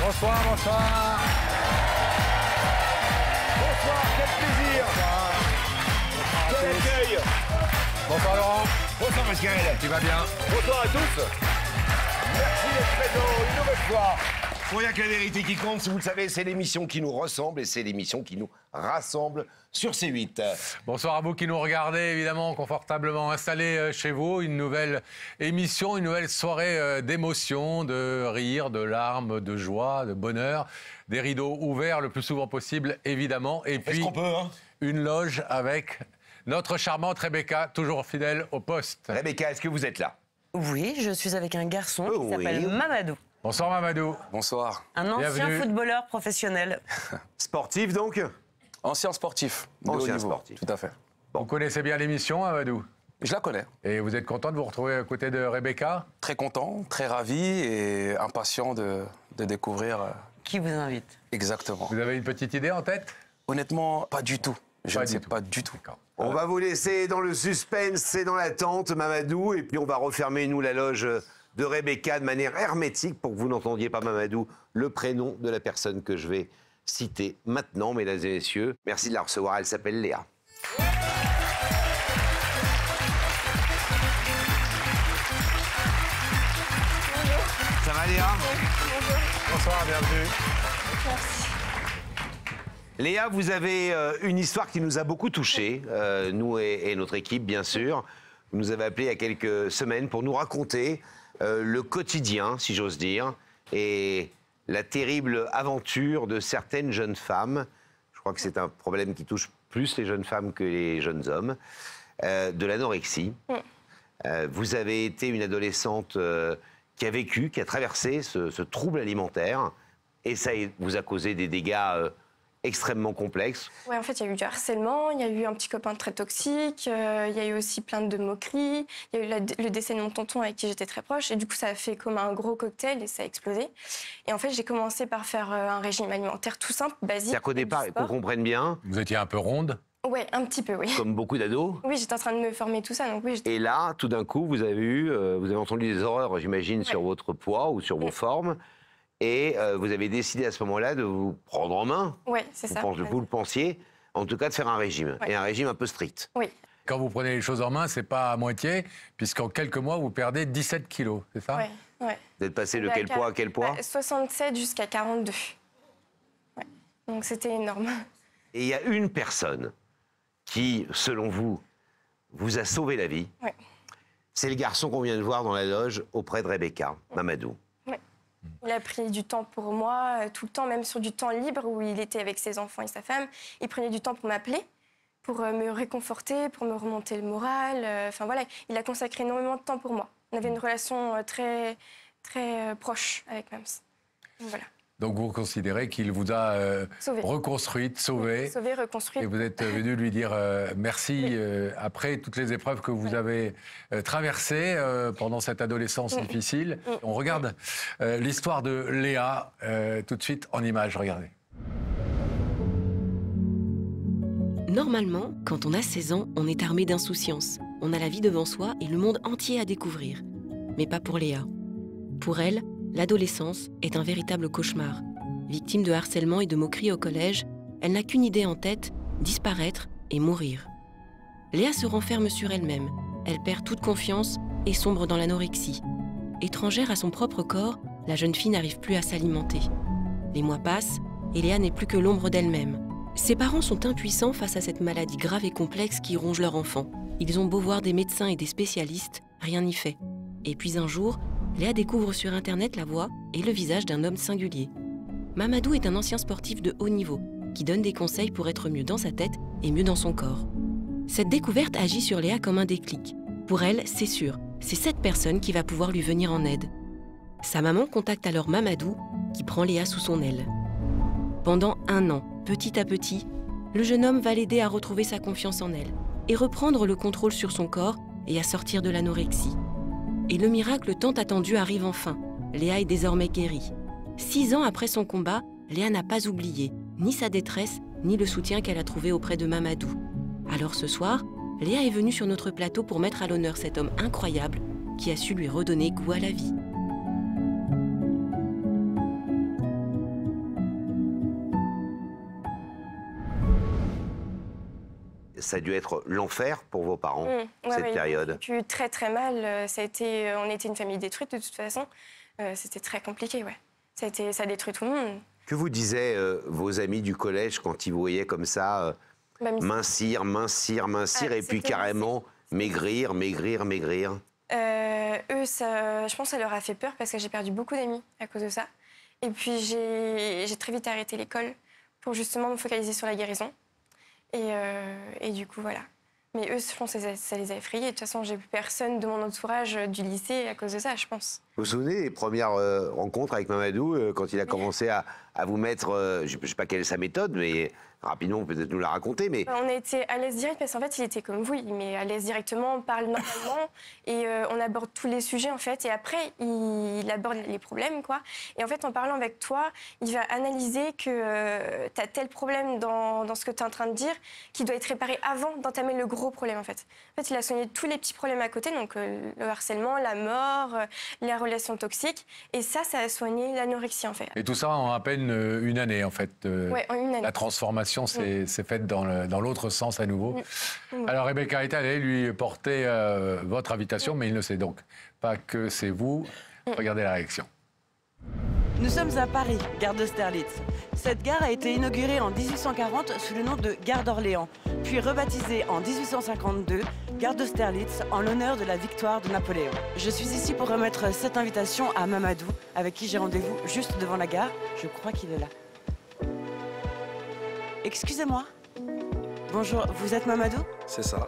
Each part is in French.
Bonsoir, bonsoir. Bonsoir, quel plaisir. Quel accueil. Bonsoir Laurent. Bonsoir Pascal. Tu vas bien? Bonsoir à tous. Merci d'être présents une nouvelle fois. Pour rien que la vérité qui compte, si vous le savez, c'est l'émission qui nous ressemble et c'est l'émission qui nous rassemble sur C8. Bonsoir à vous qui nous regardez, évidemment, confortablement installés chez vous. Une nouvelle émission, une nouvelle soirée d'émotions, de rires, de larmes, de joie, de bonheur. Des rideaux ouverts le plus souvent possible, évidemment. Et puis, qu'on peut, hein. Une loge avec notre charmante Rebecca, toujours fidèle au poste. Rebecca, est-ce que vous êtes là? Oui, je suis avec un garçon qui s'appelle Mamadou. Bonsoir Mamadou. Bonsoir. Un ancien Bienvenue. footballeur professionnel. Sportif donc? Ancien sportif. De haut Ancien niveau. sportif. Tout à fait. Vous connaissez bien l'émission, Mamadou? Je la connais. Et vous êtes content de vous retrouver à côté de Rebecca? Très content, très ravi et impatient de découvrir Qui vous invite? exactement. Vous avez une petite idée en tête? Honnêtement, pas du tout. Je Pas ne du sais tout. pas du tout. D'accord. On va vous laisser dans le suspense et dans l'attente, Mamadou, et puis on va refermer, nous, la loge de Rebecca de manière hermétique pour que vous n'entendiez pas, Mamadou, le prénom de la personne que je vais citer maintenant, mesdames et messieurs. Merci de la recevoir, elle s'appelle Léa. Ça va, Léa? Bonsoir, bienvenue. Léa, vous avez une histoire qui nous a beaucoup touchés, nous et notre équipe, bien sûr. Vous nous avez appelé il y a quelques semaines pour nous raconter le quotidien, si j'ose dire, et la terrible aventure de certaines jeunes femmes. Je crois que c'est un problème qui touche plus les jeunes femmes que les jeunes hommes, de l'anorexie. Vous avez été une adolescente qui a vécu, qui a traversé ce trouble alimentaire, et ça vous a causé des dégâts extrêmement complexe. Ouais, en fait, il y a eu du harcèlement, il y a eu un petit copain très toxique, il y a eu aussi plein de moqueries, il y a eu le décès de mon tonton avec qui j'étais très proche, et du coup, ça a fait comme un gros cocktail et ça a explosé. Et en fait, j'ai commencé par faire un régime alimentaire tout simple, basique. C'est-à-dire qu'au départ, qu'on comprenne bien, Vous étiez un peu ronde? Ouais, un petit peu, oui. comme beaucoup d'ados, Oui, j'étais en train de me former tout ça, donc oui, j'étais... et là, tout d'un coup, vous avez entendu des horreurs, j'imagine, sur votre poids ou sur vos formes, et vous avez décidé à ce moment-là de vous prendre en main. Ouais, c'est ça. Vous le pensiez, en tout cas de faire un régime, Ouais. et un régime un peu strict. Oui, Quand vous prenez les choses en main, c'est pas à moitié, puisqu'en quelques mois, vous perdez 17 kilos, c'est ça? ouais, ouais. Vous êtes passé de quel poids à quel poids? 67 jusqu'à 42. Ouais. Donc c'était énorme. Et il y a une personne qui, selon vous, vous a sauvé la vie. Ouais. C'est le garçon qu'on vient de voir dans la loge auprès de Rebecca, Mamadou. Il a pris du temps pour moi, tout le temps, même sur du temps libre où il était avec ses enfants et sa femme. Il prenait du temps pour m'appeler, pour me réconforter, pour me remonter le moral. Enfin voilà, il a consacré énormément de temps pour moi. On avait une relation très, très proche avec Mams. Donc voilà. Donc vous considérez qu'il vous a Sauvé. reconstruite, sauvée, Sauvé, reconstruit. et vous êtes venu lui dire merci après toutes les épreuves que vous avez traversées pendant cette adolescence difficile. On regarde l'histoire de Léa tout de suite en images, regardez. Normalement, quand on a 16 ans, on est armé d'insouciance. On a la vie devant soi et le monde entier à découvrir. Mais pas pour Léa. Pour elle, l'adolescence est un véritable cauchemar. Victime de harcèlement et de moqueries au collège, elle n'a qu'une idée en tête, disparaître et mourir. Léa se renferme sur elle-même. Elle perd toute confiance et sombre dans l'anorexie. Étrangère à son propre corps, la jeune fille n'arrive plus à s'alimenter. Les mois passent et Léa n'est plus que l'ombre d'elle-même. Ses parents sont impuissants face à cette maladie grave et complexe qui ronge leur enfant. Ils ont beau voir des médecins et des spécialistes, rien n'y fait. Et puis un jour, Léa découvre sur Internet la voix et le visage d'un homme singulier. Mamadou est un ancien sportif de haut niveau qui donne des conseils pour être mieux dans sa tête et mieux dans son corps. Cette découverte agit sur Léa comme un déclic. Pour elle, c'est sûr, c'est cette personne qui va pouvoir lui venir en aide. Sa maman contacte alors Mamadou qui prend Léa sous son aile. Pendant 1 an, petit à petit, le jeune homme va l'aider à retrouver sa confiance en elle et reprendre le contrôle sur son corps et à sortir de l'anorexie. Et le miracle tant attendu arrive enfin. Léa est désormais guérie. 6 ans après son combat, Léa n'a pas oublié ni sa détresse, ni le soutien qu'elle a trouvé auprès de Mamadou. Alors ce soir, Léa est venue sur notre plateau pour mettre à l'honneur cet homme incroyable qui a su lui redonner goût à la vie. Ça a dû être l'enfer pour vos parents, cette période. Ils ont vécu très très mal. On était une famille détruite de toute façon. C'était très compliqué, ouais. Ça a détruit tout le monde. Que vous disaient vos amis du collège quand ils vous voyaient comme ça, mincir, et puis carrément maigrir? Eux, je pense que ça leur a fait peur parce que j'ai perdu beaucoup d'amis à cause de ça. Et puis j'ai très vite arrêté l'école pour justement me focaliser sur la guérison. Et du coup, voilà. Mais eux, je pense que ça les a effrayés. De toute façon, j'ai plus personne de mon entourage du lycée à cause de ça, je pense. Vous vous souvenez des premières rencontres avec Mamadou quand il a commencé à vous mettre, je ne sais pas quelle est sa méthode, mais rapidement, peut-être nous la raconter, mais... On a été à l'aise direct parce qu'en fait, il était comme vous, il met à l'aise directement, on parle normalement et on aborde tous les sujets, en fait. Et après, il aborde les problèmes, quoi. Et en fait, en parlant avec toi, il va analyser que tu as tel problème dans ce que tu es en train de dire qui doit être réparé avant d'entamer le gros problème, en fait. En fait, il a soigné tous les petits problèmes à côté, donc le harcèlement, la mort, la relation toxique. Et ça a soigné l'anorexie, en fait. Et tout ça en à peine une année, en fait. Ouais, en une année. La transformation s'est faite dans l'autre sens à nouveau. Alors, Rebecca est allée lui porter votre invitation, mais il ne sait donc pas que c'est vous. Regardez la réaction. Nous sommes à Paris, gare d'Austerlitz. Cette gare a été inaugurée en 1840 sous le nom de gare d'Orléans, puis rebaptisée en 1852 gare d'Austerlitz en l'honneur de la victoire de Napoléon. Je suis ici pour remettre cette invitation à Mamadou, avec qui j'ai rendez-vous juste devant la gare. Je crois qu'il est là. Excusez-moi. Bonjour, vous êtes Mamadou? C'est ça.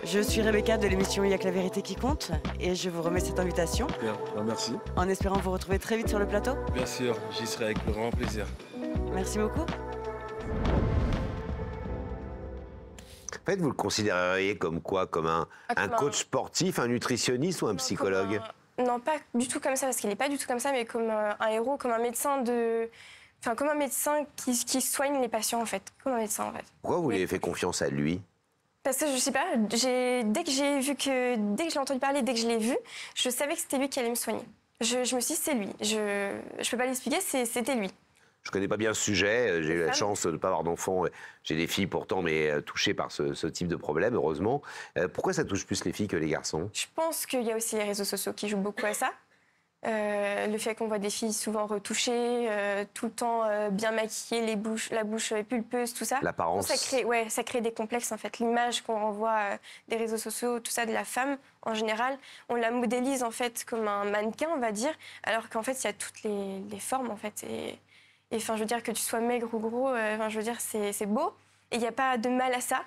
Je suis Rebecca de l'émission Il y a que la vérité qui compte et je vous remets cette invitation. Bien, merci. En espérant vous retrouver très vite sur le plateau. Bien sûr, j'y serai avec grand plaisir. Merci beaucoup. En fait, vous le considéreriez comme quoi? Comme un coach sportif, un nutritionniste ou un psychologue? Non, pas du tout comme ça, parce qu'il n'est pas du tout comme ça, mais comme un héros, comme un médecin Enfin, comme un médecin qui soigne les patients, en fait. Comme un médecin, en fait. Pourquoi vous lui avez fait confiance à lui? Parce que je sais pas, dès que j'ai entendu parler, dès que je l'ai vu, je savais que c'était lui qui allait me soigner. Je me suis dit, c'est lui. Je peux pas l'expliquer, c'était lui. Je connais pas bien ce sujet, j'ai eu la chance de ne pas avoir d'enfants. J'ai des filles pourtant, mais touchées par ce type de problème, heureusement. Pourquoi ça touche plus les filles que les garçons? Je pense qu'il y a aussi les réseaux sociaux qui jouent beaucoup à ça. Le fait qu'on voit des filles souvent retouchées, tout le temps bien maquillées, la bouche pulpeuse, tout ça. L'apparence. Ça crée des complexes, en fait. L'image qu'on renvoie des réseaux sociaux, tout ça, de la femme, en général, on la modélise, en fait, comme un mannequin, on va dire, alors qu'en fait, il y a toutes les formes, en fait. Et enfin, je veux dire, que tu sois maigre ou gros, je veux dire, c'est beau. Et il n'y a pas de mal à ça.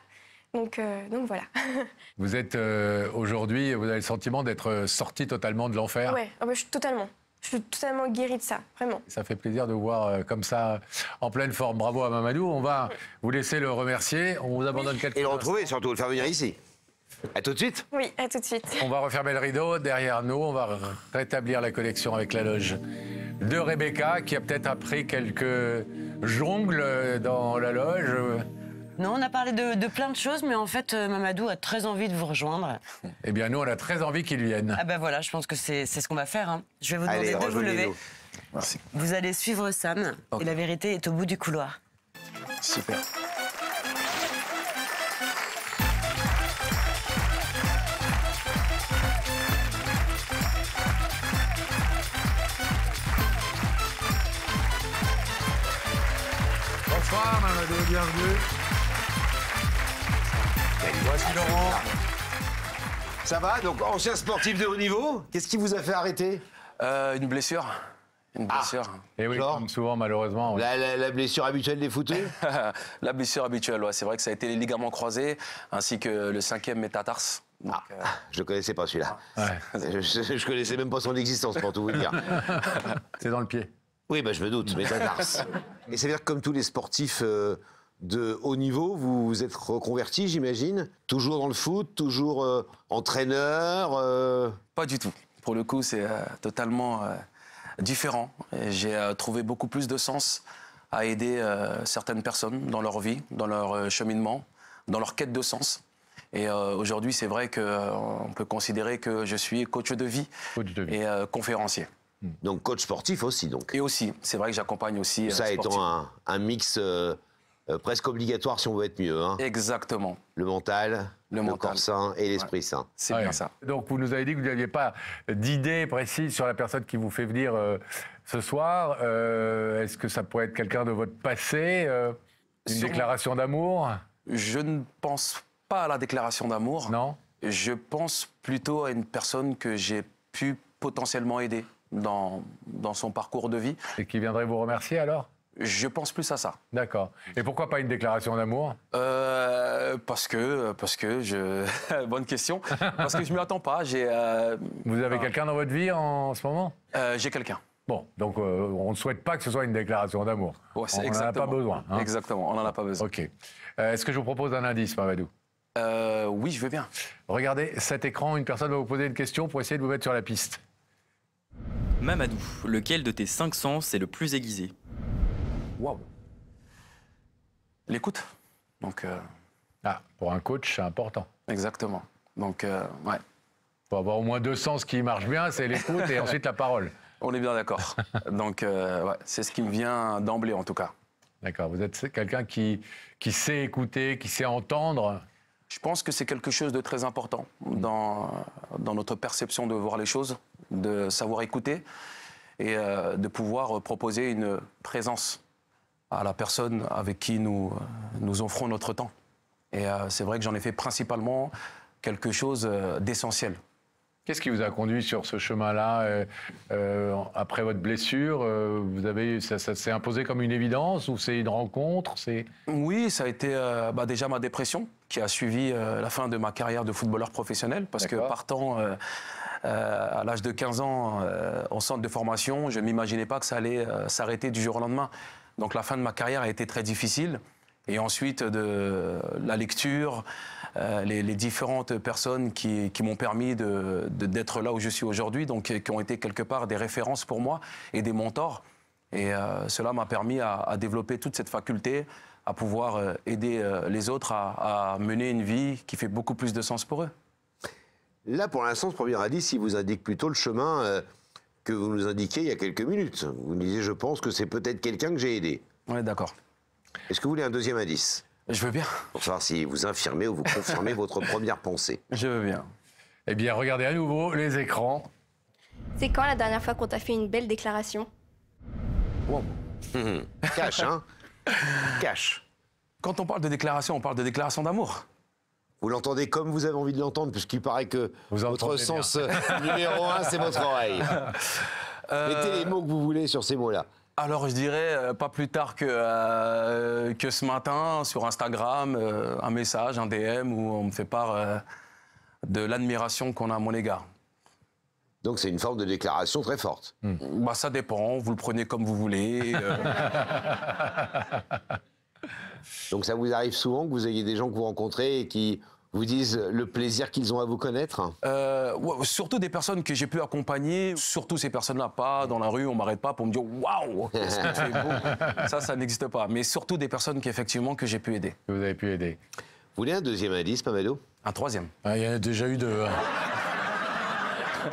Donc voilà. Vous êtes aujourd'hui, vous avez le sentiment d'être sorti totalement de l'enfer? Oui, je suis totalement guérie de ça, vraiment. Ça fait plaisir de vous voir comme ça, en pleine forme. Bravo à Mamadou. On va vous laisser le remercier. On vous abandonne quelques Et le retrouver, surtout, le faire venir ici. À tout de suite. Oui, à tout de suite. On va refermer le rideau derrière nous. On va rétablir la connexion avec la loge de Rebecca, qui a peut-être appris quelques jongles dans la loge. Non, on a parlé de plein de choses, mais en fait, Mamadou a très envie de vous rejoindre. Eh bien, nous, on a très envie qu'il vienne. Ah ben voilà, je pense que c'est ce qu'on va faire. Hein. Je vais vous demander de vous lever. Merci. Vous allez suivre Sam, et la vérité est au bout du couloir. Super. Bonsoir, Mamadou, bienvenue. Voici Laurent. Ça va? Donc, ancien sportif de haut niveau, qu'est-ce qui vous a fait arrêter? Une blessure. Une blessure. Et oui, Genre comme souvent, malheureusement. Oui. La blessure habituelle des footeux? La blessure habituelle, ouais. C'est vrai que ça a été les ligaments croisés, ainsi que le 5e métatarse. Donc, Je ne connaissais pas celui-là. Ouais. Je connaissais même pas son existence, pour tout vous dire. C'est dans le pied. Oui, je me doute, métatarse. Et ça veut dire que comme tous les sportifs de haut niveau, vous vous êtes reconverti, j'imagine? Toujours dans le foot, toujours entraîneur Pas du tout. Pour le coup, c'est totalement différent. J'ai trouvé beaucoup plus de sens à aider certaines personnes dans leur vie, dans leur cheminement, dans leur quête de sens. Et aujourd'hui, c'est vrai qu'on peut considérer que je suis coach de vie, et conférencier. Donc coach sportif aussi, donc. Et aussi, c'est vrai que j'accompagne aussi. Ça étant un mix presque obligatoire si on veut être mieux. Hein. Exactement. Le mental, le corps sain et l'esprit sain. C'est bien ça. Donc vous nous avez dit que vous n'aviez pas d'idée précise sur la personne qui vous fait venir ce soir. Est-ce que ça pourrait être quelqu'un de votre passé une déclaration d'amour? Je ne pense pas à la déclaration d'amour. Non. Je pense plutôt à une personne que j'ai pu potentiellement aider dans son parcours de vie. Et qui viendrait vous remercier alors? Je pense plus à ça. D'accord. Et pourquoi pas une déclaration d'amour? Parce que bonne question. Parce que je m'y attends pas. Vous avez quelqu'un dans votre vie en ce moment? J'ai quelqu'un. Bon, donc on ne souhaite pas que ce soit une déclaration d'amour. Ouais, on n'en a pas besoin. Hein. Exactement, on n'en a pas besoin. Ok. Est-ce que je vous propose un indice, Mamadou? Oui, je veux bien. Regardez cet écran, une personne va vous poser une question pour essayer de vous mettre sur la piste. Mamadou, lequel de tes 5 sens est le plus aiguisé? Waouh. L'écoute. Donc. Ah, pour un coach, c'est important. Exactement. Donc, ouais. Il faut avoir au moins 2 sens qui marchent bien, c'est l'écoute et ensuite la parole. On est bien d'accord. Donc, ouais, c'est ce qui me vient d'emblée, en tout cas. D'accord. Vous êtes quelqu'un qui sait écouter, qui sait entendre. Je pense que c'est quelque chose de très important dans notre perception de voir les choses, de savoir écouter et de pouvoir proposer une présence à la personne avec qui nous offrons notre temps. Et c'est vrai que j'en ai fait principalement quelque chose d'essentiel. Qu'est-ce qui vous a conduit sur ce chemin-là après votre blessure? Ça s'est imposé comme une évidence ou c'est une rencontre? Oui, ça a été déjà ma dépression qui a suivi la fin de ma carrière de footballeur professionnel parce que partant à l'âge de 15 ans en centre de formation, je ne m'imaginais pas que ça allait s'arrêter du jour au lendemain. Donc la fin de ma carrière a été très difficile. Et ensuite, de la lecture, les différentes personnes qui m'ont permis d'être là où je suis aujourd'hui, donc qui ont été quelque part des références pour moi et des mentors. Et cela m'a permis à développer toute cette faculté, à pouvoir aider les autres à mener une vie qui fait beaucoup plus de sens pour eux. Là, pour l'instant, ce premier indice, il vous indique plutôt le chemin que vous nous indiquiez il y a quelques minutes. Vous nous disiez, je pense que c'est peut-être quelqu'un que j'ai aidé. Oui, d'accord. Est-ce que vous voulez un deuxième indice? Je veux bien. Pour savoir si vous infirmez ou vous confirmez votre première pensée. Je veux bien. Eh bien, regardez à nouveau les écrans. C'est quand la dernière fois qu'on t'a fait une belle déclaration? Wow. Cash, hein? Cash. Quand on parle de déclaration d'amour. Vous l'entendez comme vous avez envie de l'entendre, puisqu'il paraît que votre sens numéro 1, c'est votre oreille. Mettez les mots que vous voulez sur ces mots-là. Alors, je dirais, pas plus tard que ce matin, sur Instagram, un message, un DM, où on me fait part de l'admiration qu'on a à mon égard. Donc, c'est une forme de déclaration très forte. Ça dépend, vous le prenez comme vous voulez. Donc, ça vous arrive souvent que vous ayez des gens que vous rencontrez et qui vous disent le plaisir qu'ils ont à vous connaître? Surtout des personnes que j'ai pu accompagner, surtout ces personnes-là, pas dans la rue, on m'arrête pas pour me dire « Waouh, qu'est-ce que tu es beau !» Ça n'existe pas. Mais surtout des personnes qu'effectivement que j'ai pu aider. Que vous avez pu aider. Vous voulez un deuxième indice, Mamadou? Un troisième. Il y en a déjà eu 2.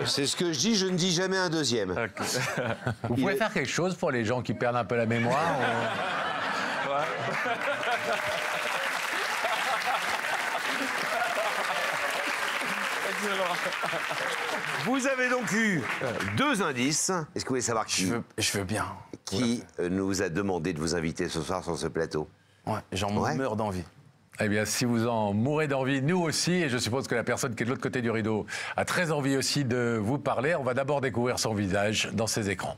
C'est ce que je dis, je ne dis jamais un deuxième. Vous pouvez faire quelque chose pour les gens qui perdent un peu la mémoire Vous avez donc eu 2 indices. Est-ce que vous voulez savoir qui, je veux bien. Qui nous a demandé de vous inviter ce soir sur ce plateau? Ouais, j'en meurs d'envie. Eh bien, si vous en mourrez d'envie, nous aussi, et je suppose que la personne qui est de l'autre côté du rideau a très envie aussi de vous parler, on va d'abord découvrir son visage dans ces écrans.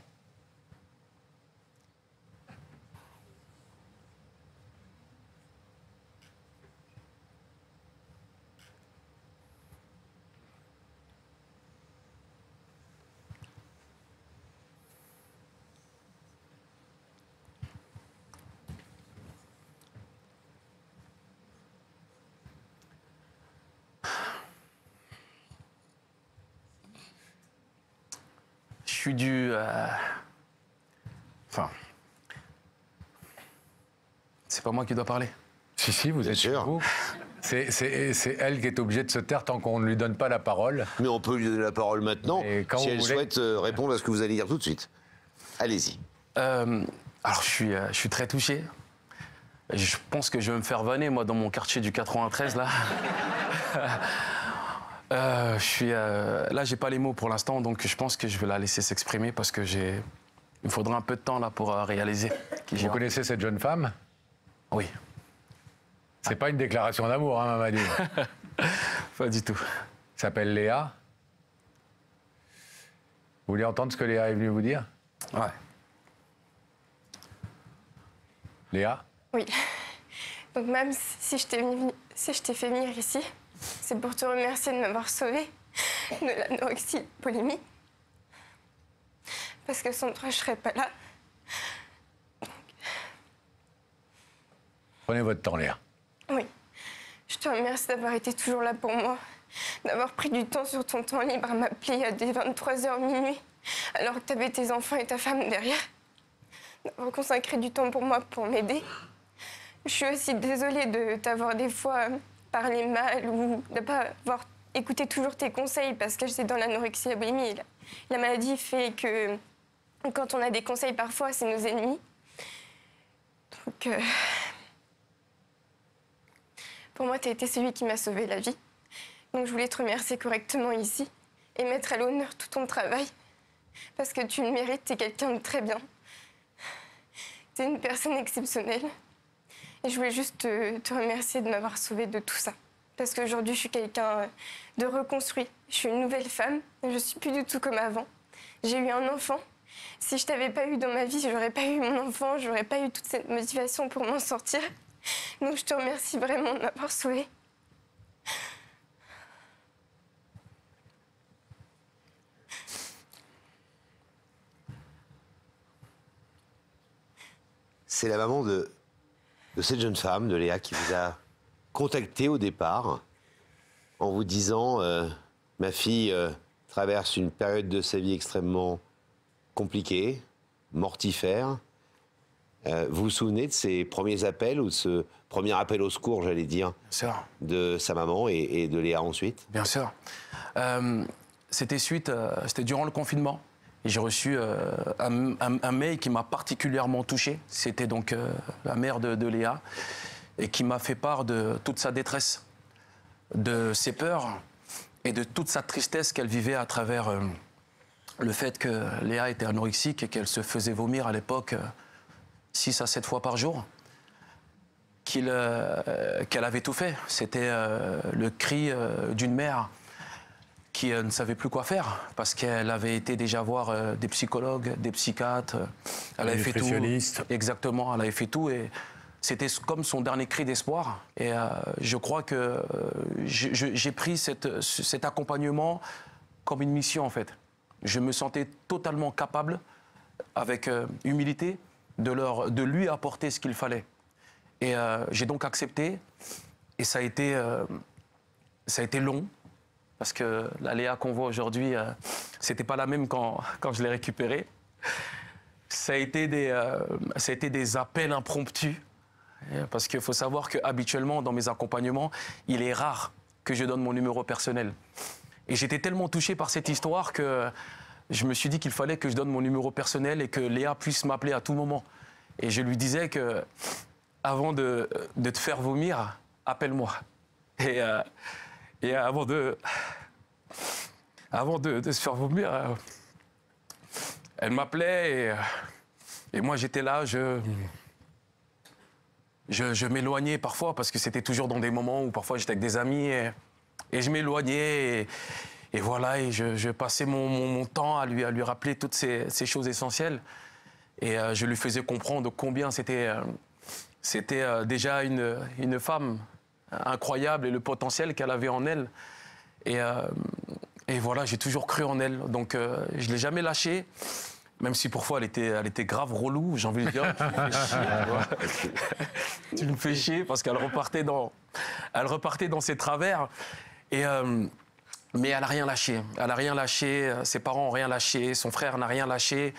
Je suis dû... Enfin... C'est pas moi qui dois parler. Si, vous êtes chez vous. C'est elle qui est obligée de se taire tant qu'on ne lui donne pas la parole. Mais on peut lui donner la parole maintenant, si elle souhaite répondre à ce que vous allez dire tout de suite. Allez-y. Alors, je suis très touché. Je pense que je vais me faire vanner, moi, dans mon quartier du 93, là. Là, j'ai pas les mots pour l'instant, donc je pense que je vais la laisser s'exprimer parce que il me faudra un peu de temps là pour réaliser. Vous connaissez cette jeune femme? Oui. C'est pas une déclaration d'amour, hein, Mamadou? Pas du tout. S'appelle Léa. Vous voulez entendre ce que Léa est venue vous dire? Ouais. Léa? Oui. Donc même si je t'ai fait venir ici, c'est pour te remercier de m'avoir sauvée de l'anorexie et de la boulimie. Parce que sans toi, je serais pas là. Prenez votre temps, Léa. Oui. Je te remercie d'avoir été toujours là pour moi, d'avoir pris du temps sur ton temps libre à m'appeler à des 23h minuit, alors que tu avais tes enfants et ta femme derrière, d'avoir consacré du temps pour moi pour m'aider. Je suis aussi désolée de t'avoir des fois parlé mal ou de ne pas avoir écouté toujours tes conseils parce que j'étais dans l'anorexie et la boulimie. La maladie fait que quand on a des conseils, parfois, c'est nos ennemis. Donc, pour moi, tu as été celui qui m'a sauvé la vie. Donc, je voulais te remercier correctement ici et mettre à l'honneur tout ton travail parce que tu le mérites, tu es quelqu'un de très bien. Tu es une personne exceptionnelle. Et je voulais juste te remercier de m'avoir sauvée de tout ça. Parce qu'aujourd'hui, je suis quelqu'un de reconstruit. Je suis une nouvelle femme. Je ne suis plus du tout comme avant. J'ai eu un enfant. Si je t'avais pas eu dans ma vie, je n'aurais pas eu mon enfant, je n'aurais pas eu toute cette motivation pour m'en sortir. Donc je te remercie vraiment de m'avoir sauvée. C'est la maman de cette jeune femme, de Léa, qui vous a contacté au départ en vous disant ma fille traverse une période de sa vie extrêmement compliquée, mortifère. Vous vous souvenez de ces premiers appels ou de ce premier appel au secours, j'allais dire, de sa maman et de Léa ensuite? Bien sûr. C'était durant le confinement. Et j'ai reçu un mail qui m'a particulièrement touché. C'était donc la mère de Léa et qui m'a fait part de toute sa détresse, de ses peurs et de toute sa tristesse qu'elle vivait à travers le fait que Léa était anorexique et qu'elle se faisait vomir à l'époque 6 à 7 fois par jour, qu'elle avait tout fait. C'était le cri d'une mère qui ne savait plus quoi faire parce qu'elle avait été déjà voir des psychologues, des psychiatres, elle avait fait tout. Exactement, elle avait fait tout et c'était comme son dernier cri d'espoir. Et je crois que j'ai pris cet accompagnement comme une mission en fait. Je me sentais totalement capable, avec humilité, de lui apporter ce qu'il fallait. Et j'ai donc accepté et ça a été long. Parce que la Léa qu'on voit aujourd'hui, c'était pas la même quand je l'ai récupérée. Ça a été des appels impromptus. Parce qu'il faut savoir qu'habituellement, dans mes accompagnements, il est rare que je donne mon numéro personnel. Et j'étais tellement touché par cette histoire que je me suis dit qu'il fallait que je donne mon numéro personnel et que Léa puisse m'appeler à tout moment. Et je lui disais que avant de te faire vomir, appelle-moi. Et avant de se faire vomir, elle m'appelait et moi j'étais là, je m'éloignais parfois parce que c'était toujours dans des moments où parfois j'étais avec des amis et je m'éloignais et voilà, et je passais mon temps à lui rappeler toutes ces choses essentielles et je lui faisais comprendre combien c'était déjà une femme incroyable et le potentiel qu'elle avait en elle. Et voilà, j'ai toujours cru en elle. Donc, je ne l'ai jamais lâchée, même si parfois elle était grave relou, j'ai envie de dire. Tu me fais chier parce qu'elle repartait dans ses travers. Mais elle n'a rien lâché. Elle n'a rien lâché, ses parents n'ont rien lâché, son frère n'a rien lâché.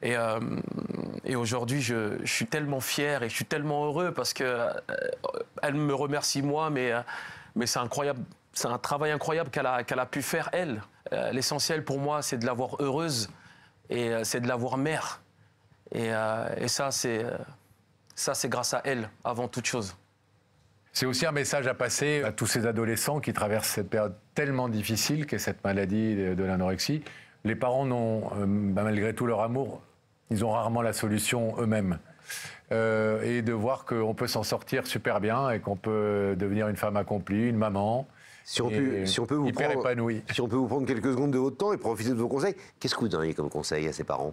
Et aujourd'hui, je suis tellement fier et je suis tellement heureux parce qu'elle me remercie moi, mais c'est incroyable. C'est un travail incroyable qu'elle a pu faire, elle. L'essentiel pour moi, c'est de la voir heureuse et c'est de la voir mère. Et ça, c'est Ça, c'est grâce à elle, avant toute chose. C'est aussi un message à passer à tous ces adolescents qui traversent cette période tellement difficile qu'est cette maladie de l'anorexie. Les parents n'ont, malgré tout leur amour, ils ont rarement la solution eux-mêmes. Et de voir qu'on peut s'en sortir super bien et qu'on peut devenir une femme accomplie, une maman. Si on peut vous prendre quelques secondes de votre temps et profiter de vos conseils, qu'est-ce que vous donneriez comme conseil à ces parents?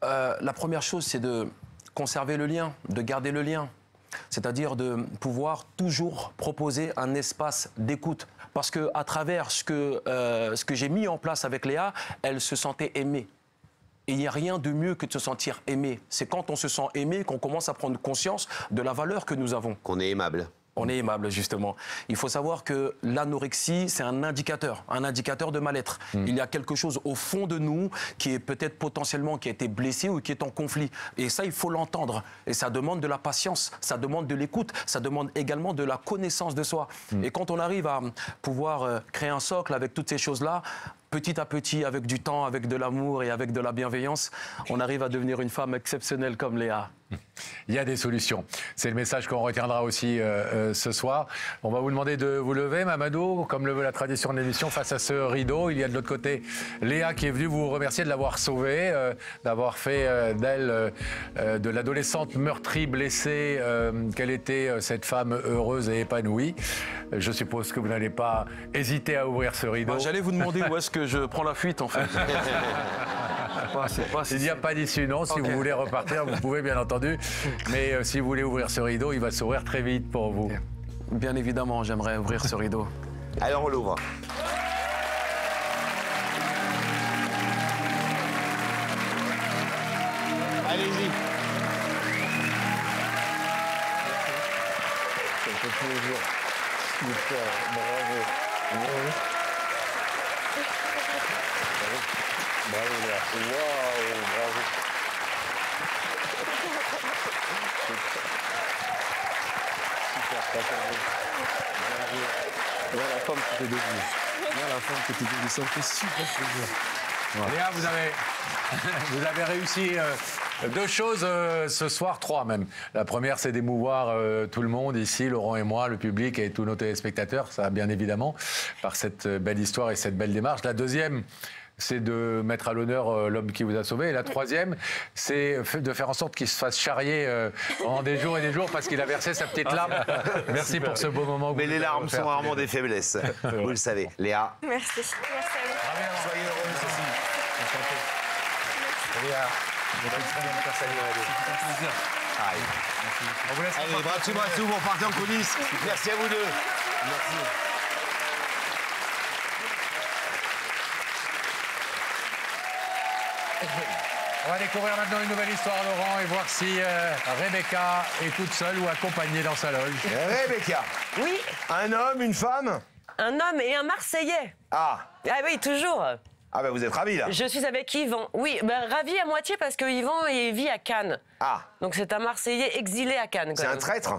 La première chose, c'est de conserver le lien, de garder le lien. C'est-à-dire de pouvoir toujours proposer un espace d'écoute. Parce qu'à travers ce que j'ai mis en place avec Léa, elle se sentait aimée. Et il n'y a rien de mieux que de se sentir aimé. C'est quand on se sent aimé qu'on commence à prendre conscience de la valeur que nous avons. Qu'on est aimable. On est aimable, justement. Il faut savoir que l'anorexie, c'est un indicateur de mal-être. Il y a quelque chose au fond de nous qui est peut-être potentiellement qui a été blessé ou qui est en conflit. Et ça, il faut l'entendre. Et ça demande de la patience, ça demande de l'écoute, ça demande également de la connaissance de soi. Et quand on arrive à pouvoir créer un socle avec toutes ces choses-là, petit à petit, avec du temps, avec de l'amour et avec de la bienveillance, on arrive à devenir une femme exceptionnelle comme Léa. Il y a des solutions. C'est le message qu'on retiendra aussi ce soir. On va vous demander de vous lever, Mamadou, comme le veut la tradition de l'émission, face à ce rideau. Il y a de l'autre côté Léa qui est venue vous remercier de l'avoir sauvée, d'avoir fait d'elle, de l'adolescente meurtrie, blessée, qu'elle était cette femme heureuse et épanouie. Je suppose que vous n'allez pas hésiter à ouvrir ce rideau. J'allais vous demander où est-ce que je prends la fuite, en fait. Il n'y a pas d'issue, non. Si vous voulez repartir, vous pouvez, bien entendu. Mais si vous voulez ouvrir ce rideau, il va s'ouvrir très vite pour vous. Bien évidemment, j'aimerais ouvrir ce rideau. Alors on l'ouvre. Allez-y. Super, bravo. Bravo, Léa. Waouh, bravo. Super, bravo. Voilà la femme qui t'est devenue. Voilà la femme qui t'est devenue. Ça me fait super plaisir. Voilà. Léa, vous avez réussi deux choses ce soir, trois même. La première, c'est d'émouvoir tout le monde ici, Laurent et moi, le public et tous nos téléspectateurs, ça bien évidemment, par cette belle histoire et cette belle démarche. La deuxième, c'est de mettre à l'honneur l'homme qui vous a sauvé. Et la troisième, c'est de faire en sorte qu'il se fasse charrier pendant des jours et des jours parce qu'il a versé sa petite larme. Merci pour ce beau moment. Mais les larmes sont rarement des faiblesses, vous le savez. Léa. Merci. Merci à vous. Soyez heureuse aussi. Léa. On vous laisse. Allez, bras dessous, vous repartez en coulisses. Merci à vous deux. Merci. On va découvrir maintenant une nouvelle histoire, Laurent, et voir si Rebecca est toute seule ou accompagnée dans sa loge. Rebecca. Oui. Un homme, une femme. Un homme et un Marseillais. Ah. Ah oui, toujours. Ah ben vous êtes ravis là. Je suis avec Yvan. Oui, ravi à moitié parce que Yvan il vit à Cannes. Ah. Donc c'est un Marseillais exilé à Cannes. C'est un traître.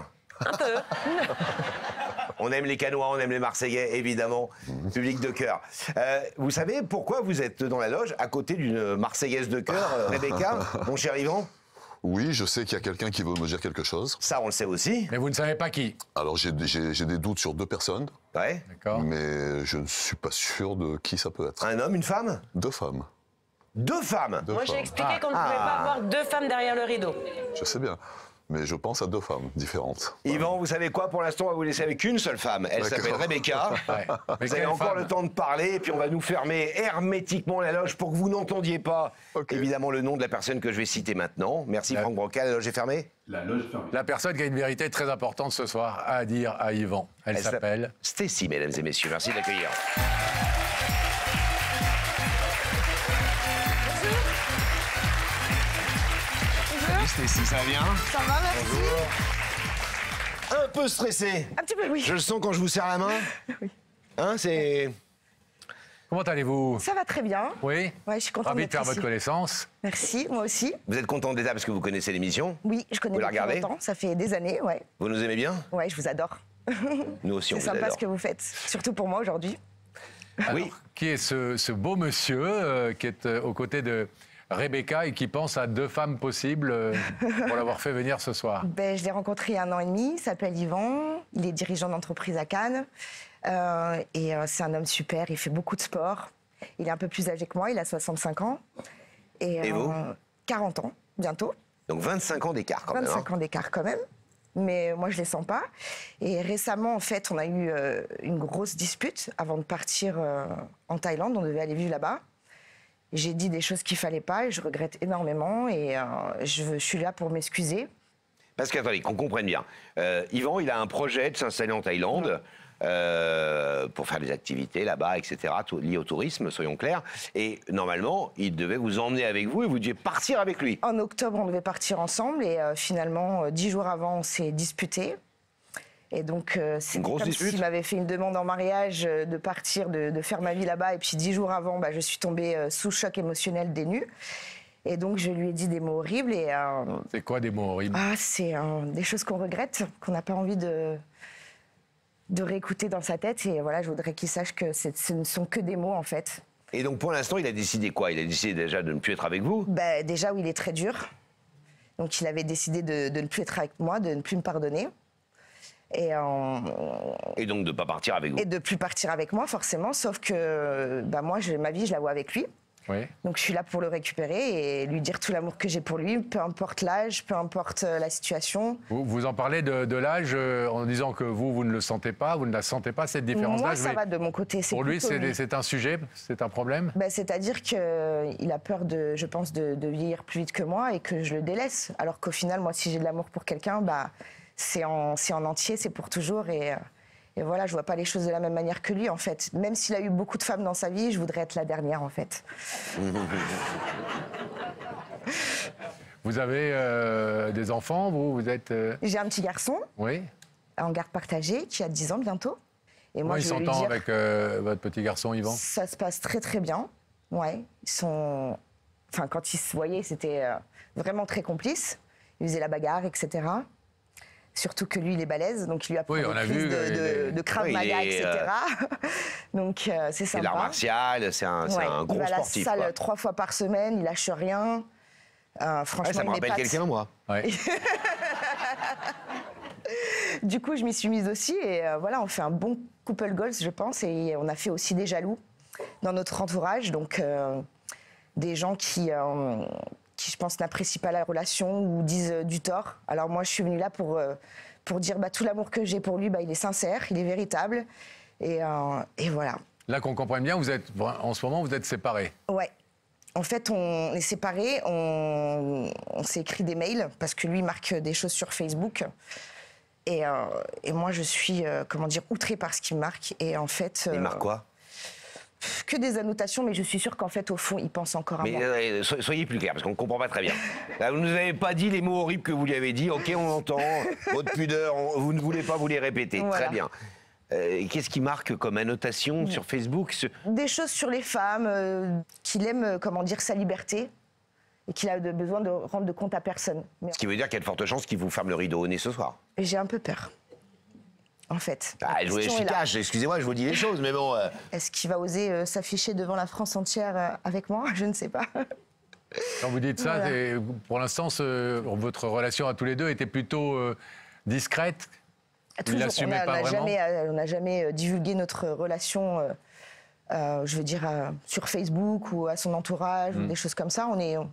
Un peu. On aime les Cannois, on aime les Marseillais, évidemment, public de cœur. Vous savez pourquoi vous êtes dans la loge à côté d'une Marseillaise de cœur, Rebecca, mon cher Yvan? Oui, je sais qu'il y a quelqu'un qui veut me dire quelque chose. Ça, on le sait aussi. Mais vous ne savez pas qui? Alors, j'ai des doutes sur deux personnes. Ouais. D'accord. Mais je ne suis pas sûr de qui ça peut être. Un homme, une femme? Deux femmes. Deux femmes? Moi, j'ai expliqué qu'on ne pouvait pas avoir deux femmes derrière le rideau. Je sais bien. Mais je pense à deux femmes différentes. Yvan, vous savez quoi? Pour l'instant, on va vous laisser avec une seule femme. Elle s'appelle Rebecca. Ouais. Vous avez encore le temps de parler, et puis on va nous fermer hermétiquement la loge pour que vous n'entendiez pas, évidemment, le nom de la personne que je vais citer maintenant. Merci, Franck Brocal. La loge est fermée? La loge est fermée. La personne qui a une vérité très importante ce soir à dire à Yvan. Elle s'appelle Stécie, mesdames et messieurs. Merci de l'accueillir. Stécie, ça va bien? Ça va, merci. Bonjour. Un peu stressé. Un petit peu, oui. Je le sens quand je vous serre la main. Oui. Hein, c'est... Comment allez-vous? Ça va très bien. Oui. Ouais, je suis contente Ravi de d'être faire ici. votre connaissance. Merci, moi aussi. Vous êtes content d'être là parce que vous connaissez l'émission? Oui, je connais Vous la depuis regardez? longtemps. Ça fait des années, ouais. Vous nous aimez bien? Ouais, je vous adore. Nous aussi, on C'est vous sympa adore. ce que vous faites, surtout pour moi aujourd'hui. Alors, oui. Qui est ce beau monsieur qui est aux côtés de Rebecca et qui pense à 2 femmes possibles pour l'avoir fait venir ce soir. Je l'ai rencontré il y a 1 an et demi, il s'appelle Yvan, il est dirigeant d'entreprise à Cannes. C'est un homme super, il fait beaucoup de sport. Il est un peu plus âgé que moi, il a 65 ans. Et vous 40 ans, bientôt. Donc 25 ans d'écart quand même. 25 ans d'écart quand même. Mais moi, je les sens pas. Et récemment, en fait, on a eu une grosse dispute avant de partir en Thaïlande. On devait aller vivre là-bas. J'ai dit des choses qu'il fallait pas et je regrette énormément. Et je suis là pour m'excuser. Parce qu'attendez, qu'on comprenne bien. Yvan, il a un projet de s'installer en Thaïlande. Pour faire des activités là-bas, etc., liées au tourisme, soyons clairs. Et normalement, il devait vous emmener avec vous et vous deviez partir avec lui. En octobre, on devait partir ensemble et finalement, 10 jours avant, on s'est disputés. Et donc, c'est comme s'il m'avait fait une demande en mariage de partir, de faire ma vie là-bas. Et puis 10 jours avant, je suis tombée sous choc émotionnel des nues. Et donc, je lui ai dit des mots horribles. C'est quoi des mots horribles? C'est des choses qu'on regrette, qu'on n'a pas envie de réécouter dans sa tête. Et voilà, je voudrais qu'il sache que ce ne sont que des mots, en fait. Et donc, pour l'instant, il a décidé quoi? Il a décidé déjà de ne plus être avec vous? Déjà, oui, il est très dur. Donc, il avait décidé de ne plus être avec moi, de ne plus me pardonner. Et donc, de ne pas partir avec vous? Et de ne plus partir avec moi, forcément. Sauf que moi, ma vie, je la vois avec lui. Oui. Donc je suis là pour le récupérer et lui dire tout l'amour que j'ai pour lui, peu importe l'âge, peu importe la situation. Vous en parlez de l'âge en disant que vous ne le sentez pas, vous ne la sentez pas, cette différence d'âge? Moi, ça va de mon côté. Pour lui, c'est un sujet, c'est un problème? C'est-à-dire qu'il a peur, je pense, de vieillir plus vite que moi et que je le délaisse. Alors qu'au final, moi, si j'ai de l'amour pour quelqu'un, c'est en entier, c'est pour toujours. Et voilà, je vois pas les choses de la même manière que lui, en fait. Même s'il a eu beaucoup de femmes dans sa vie, je voudrais être la dernière, en fait. Vous avez des enfants, vous êtes... J'ai un petit garçon. Oui. En garde partagée, qui a 10 ans bientôt. Et moi, il s'entend avec votre petit garçon, Yvan? Ça se passe très, très bien. Ouais. Ils sont... Enfin, quand ils se voyaient, c'était vraiment très complices. Ils faisaient la bagarre, etc. Surtout que lui, il est balèze, donc il lui apprend des prises de Krav Maga, etc. Donc c'est sympa. C'est l'art martial, c'est un gros sportif. Il va à la salle 3 fois par semaine, il lâche rien. Franchement, ça me rappelle quelqu'un, moi. Ouais. Du coup, je m'y suis mise aussi et voilà, on fait un bon couple goals, je pense, et on a fait aussi des jaloux dans notre entourage, donc des gens qui, je pense, n'apprécient pas la relation ou disent du tort. Alors moi, je suis venue là pour dire tout l'amour que j'ai pour lui, il est sincère, il est véritable. Et voilà. Là, qu'on comprenne bien, en ce moment, vous êtes séparés? Ouais. En fait, on est séparés, on s'est écrit des mails, parce que lui marque des choses sur Facebook. Et moi, je suis, outrée par ce qu'il marque. Et en fait... Il marque quoi? Que des annotations, mais je suis sûre qu'en fait, au fond, il pense encore à moi. Mais soyez plus clair, parce qu'on ne comprend pas très bien. Là, vous ne nous avez pas dit les mots horribles que vous lui avez dit. OK, on entend. Votre pudeur, vous ne voulez pas vous les répéter. Voilà. Très bien. Qu'est-ce qui marque comme annotation sur Facebook? Des choses sur les femmes, qu'il aime, sa liberté, et qu'il a besoin de rendre de compte à personne. Ce qui veut dire qu'il y a de fortes chances qu'il vous ferme le rideau au nez ce soir. J'ai un peu peur. En fait. Je suis cash, excusez-moi, je vous dis les choses, mais bon... Est-ce qu'il va oser s'afficher devant la France entière avec moi? Je ne sais pas. Quand vous dites ça, voilà. Pour l'instant, votre relation à tous les deux était plutôt discrète? Toujours. On n'a jamais divulgué notre relation, sur Facebook ou à son entourage, ou des choses comme ça. On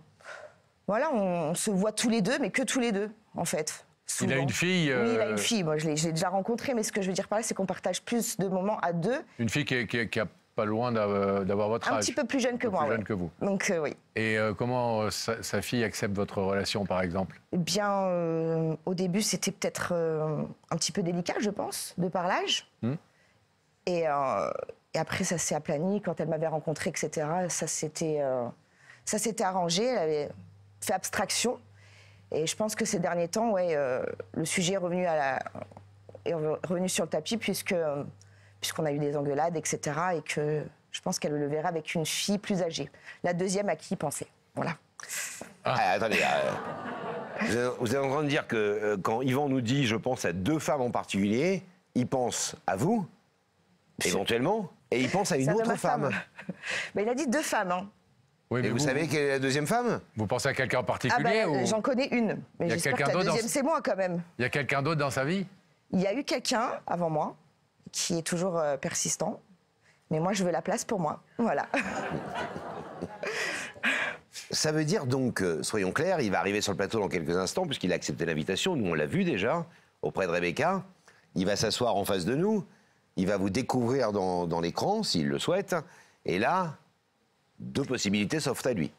se voit tous les deux, mais que tous les deux, en fait. Souvent. Il a une fille Oui, il a une fille. Moi, je l'ai déjà rencontrée, mais ce que je veux dire par là, c'est qu'on partage plus de moments à deux. Une fille qui a pas loin d'avoir votre âge. Un petit peu plus jeune que moi. Plus jeune que vous. Donc, oui. Et comment sa fille accepte votre relation, par exemple? Eh bien, au début, c'était peut-être un petit peu délicat, je pense, de par l'âge. Et après, ça s'est aplani. Quand elle m'avait rencontré, etc., ça s'était arrangé. Elle avait fait abstraction. Et je pense que ces derniers temps, le sujet est revenu sur le tapis puisqu'on a eu des engueulades, etc. Et que je pense qu'elle le verra avec une fille plus âgée. La deuxième à qui il pensait. Voilà. Attendez, vous êtes en train de dire que quand Yvan nous dit « je pense à 2 femmes en particulier », il pense à vous, éventuellement, et il pense à une autre femme. Mais il a dit 2 femmes, hein. Oui, mais Et vous savez quelle est la deuxième femme? Vous pensez à quelqu'un en particulier ou... J'en connais une, mais Il y a j'espère que quelqu'un la d'autre deuxième, c'est moi quand même. Il y a quelqu'un d'autre dans sa vie? Il y a eu quelqu'un avant moi qui est toujours persistant, mais moi, je veux la place pour moi. Voilà. Ça veut dire donc, soyons clairs, il va arriver sur le plateau dans quelques instants, puisqu'il a accepté l'invitation. Nous, on l'a vu déjà, auprès de Rebecca. Il va s'asseoir en face de nous. Il va vous découvrir dans l'écran, s'il le souhaite. Et là, deux possibilités s'offrent à lui.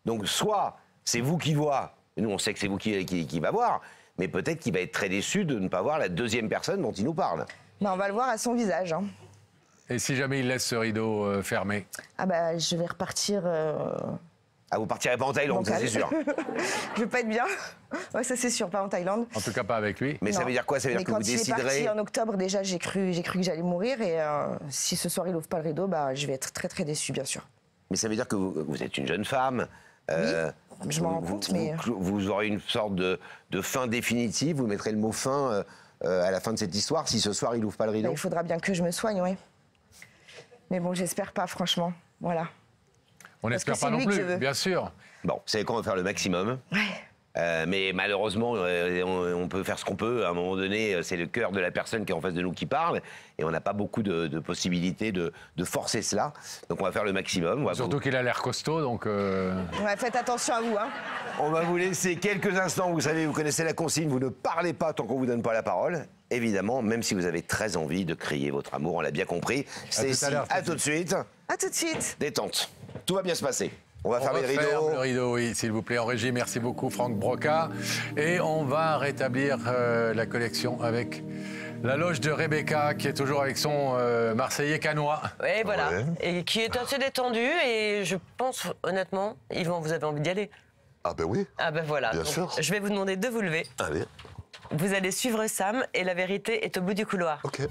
Donc, soit c'est vous qui voit, nous, on sait que c'est vous qui va voir, mais peut-être qu'il va être très déçu de ne pas voir la deuxième personne dont il nous parle. Mais on va le voir à son visage. Hein. Et si jamais il laisse ce rideau fermé? Ah bah, je vais repartir... Ah, vous partirez pas en Thaïlande, ça c'est sûr. Je vais pas être bien. Ouais, ça c'est sûr, pas en Thaïlande. En tout cas, pas avec lui. Mais non. ça veut dire quoi? Ça veut dire que vous déciderez... quand il est parti en octobre, déjà, j'ai cru que j'allais mourir. Et si ce soir, il ouvre pas le rideau, bah, je vais être très, très déçue, bien sûr. Mais ça veut dire que vous êtes une jeune femme. Oui, je m'en rends compte, mais... Vous aurez une sorte de fin définitive, vous mettrez le mot fin à la fin de cette histoire, si ce soir, il ouvre pas le rideau? Bah, il faudra bien que je me soigne, oui. Mais bon, j'espère pas, franchement. Voilà. On n'espère pas non plus, bien sûr. Bon, vous savez quoi, on va faire le maximum. Ouais. Mais malheureusement, on peut faire ce qu'on peut. À un moment donné, c'est le cœur de la personne qui est en face de nous qui parle. Et on n'a pas beaucoup de possibilités de forcer cela. Donc on va faire le maximum. Surtout qu'il a l'air costaud, donc... Ouais, faites attention à vous, hein. On va vous laisser quelques instants. Vous savez, vous connaissez la consigne. Vous ne parlez pas tant qu'on vous donne pas la parole. Évidemment, même si vous avez très envie de crier votre amour, on l'a bien compris. Stacy, à tout de suite. À tout de suite. Détente. Tout va bien se passer. On va fermer le rideau. Le rideau, oui, s'il vous plaît, en régie. Merci beaucoup, Franck Broca. Et on va rétablir la collection avec la loge de Rebecca, qui est toujours avec son Marseillais canois. Oui, voilà. Ouais. Et qui est assez détendu. Et je pense, honnêtement, Yvan, vous avez envie d'y aller? Ah ben oui. Ah ben voilà. Bien Donc, sûr. je vais vous demander de vous lever. Allez. Vous allez suivre Sam et la vérité est au bout du couloir. Ok.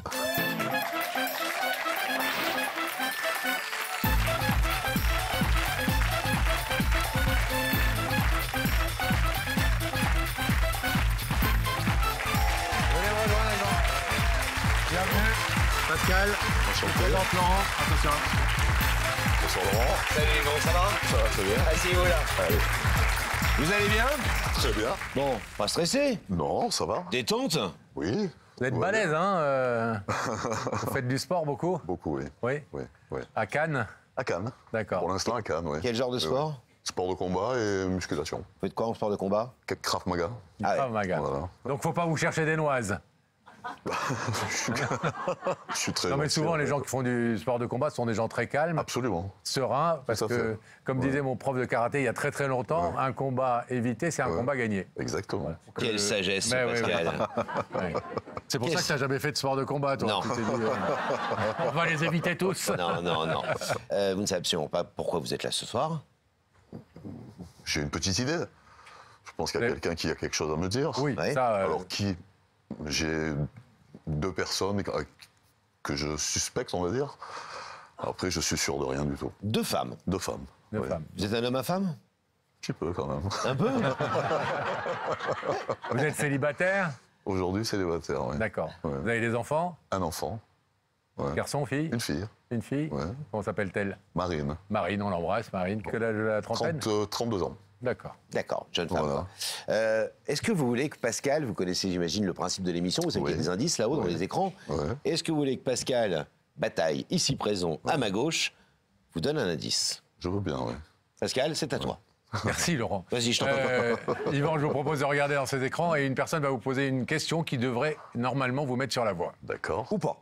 Bienvenue, Pascal. Enchanté. Laurent, attention. Bonsoir Laurent. Salut, comment ça va? Ça va très bien. Asseyez-vous là. Allez. Vous allez bien? Très bien. Bon, pas stressé? Non, ça va. Détente? Oui. Vous êtes balèze, hein Vous faites du sport beaucoup? Beaucoup, oui. Oui. Oui, oui. À Cannes? À Cannes. D'accord. Pour l'instant, à Cannes, oui. Quel genre de sport? Sport de combat et musculation. Vous faites quoi en sport de combat? Krav Maga. Ah ouais. Ah, ma gare. Voilà. Donc, faut pas vous chercher des noises. Je suis très Non, mais gentil, souvent, en les fait. gens qui font du sport de combat sont des gens très calmes, Absolument. sereins, parce Tout à que, fait. comme disait mon prof de karaté il y a très très longtemps, Ouais. un combat évité, c'est un Ouais. combat gagné. Exactement. Quelle sagesse, Mais oui, Pascal. Ouais. C'est pour ça que tu n'as jamais fait de sport de combat, toi. Non. Tu t'es dit, on va les éviter tous. Non, non, non. Vous ne savez absolument pas pourquoi vous êtes là ce soir? J'ai une petite idée. Je pense qu'il y a Mais- quelqu'un qui a quelque chose à me dire. Oui, Ouais. ça. Alors qui? J'ai deux personnes que je suspecte, on va dire. Après, je suis sûr de rien du tout. Deux femmes. Deux femmes. Deux Ouais. femmes. Vous êtes un homme à femme? Un petit peu quand même. Un peu? Vous êtes célibataire? Aujourd'hui, célibataire, oui. D'accord. Ouais. Vous avez des enfants? Un enfant. Ouais. Garçon, fille? Une fille. Une fille? Ouais. Comment s'appelle-t-elle? Marine. Marine, on l'embrasse, Marine. Que l'âge de la trentaine? 32 ans. D'accord. D'accord, jeune femme. Voilà. quoi. Est-ce que vous voulez que Pascal, vous connaissez j'imagine le principe de l'émission, vous savez qu'il y a Oui. des indices là-haut dans Oui. les écrans. Ouais. Est-ce que vous voulez que Pascal Bataille, ici présent, à ma gauche, vous donne un indice? Je veux bien, oui. Pascal, c'est à toi. Merci, Laurent. Vas-y, je t'en prie. Yvan, je vous propose de regarder dans ces écrans et une personne va vous poser une question qui devrait normalement vous mettre sur la voie. D'accord. Ou pas?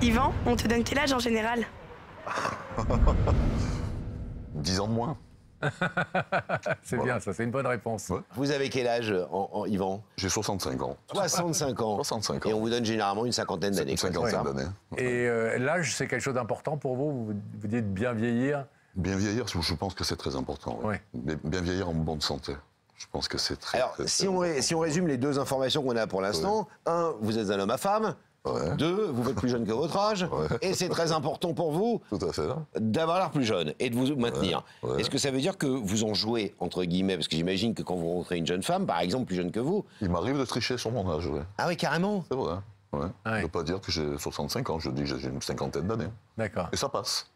Yvan, on te donne quel âge en général? 10 ans de moins. C'est bien, ça, c'est une bonne réponse. Ouais. Vous avez quel âge, Yvan? J'ai 65 ans. 65 ans. 65 ans. Et on vous donne généralement une cinquantaine d'années. Une cinquantaine d'années. Et l'âge, c'est quelque chose d'important pour vous? Vous dites bien vieillir? Bien vieillir, je pense que c'est très important. Oui. Bien vieillir en bonne santé. Je pense que c'est très... Alors, très, si on résume les deux informations qu'on a pour l'instant, un, vous êtes un homme à femme. Ouais. Deux, vous êtes plus jeune que votre âge. Ouais. Et c'est très important pour vous Tout à fait. d'avoir l'air plus jeune et de vous maintenir. Ouais, ouais. Est-ce que ça veut dire que vous en jouez, entre guillemets? Parce que j'imagine que quand vous rencontrez une jeune femme, par exemple, plus jeune que vous... Il m'arrive de tricher sur mon âge, oui. Ah oui, carrément? C'est vrai. Ouais. Ouais. Je ne veux pas dire que j'ai 65 ans, je dis que j'ai une cinquantaine d'années. D'accord. Et ça passe.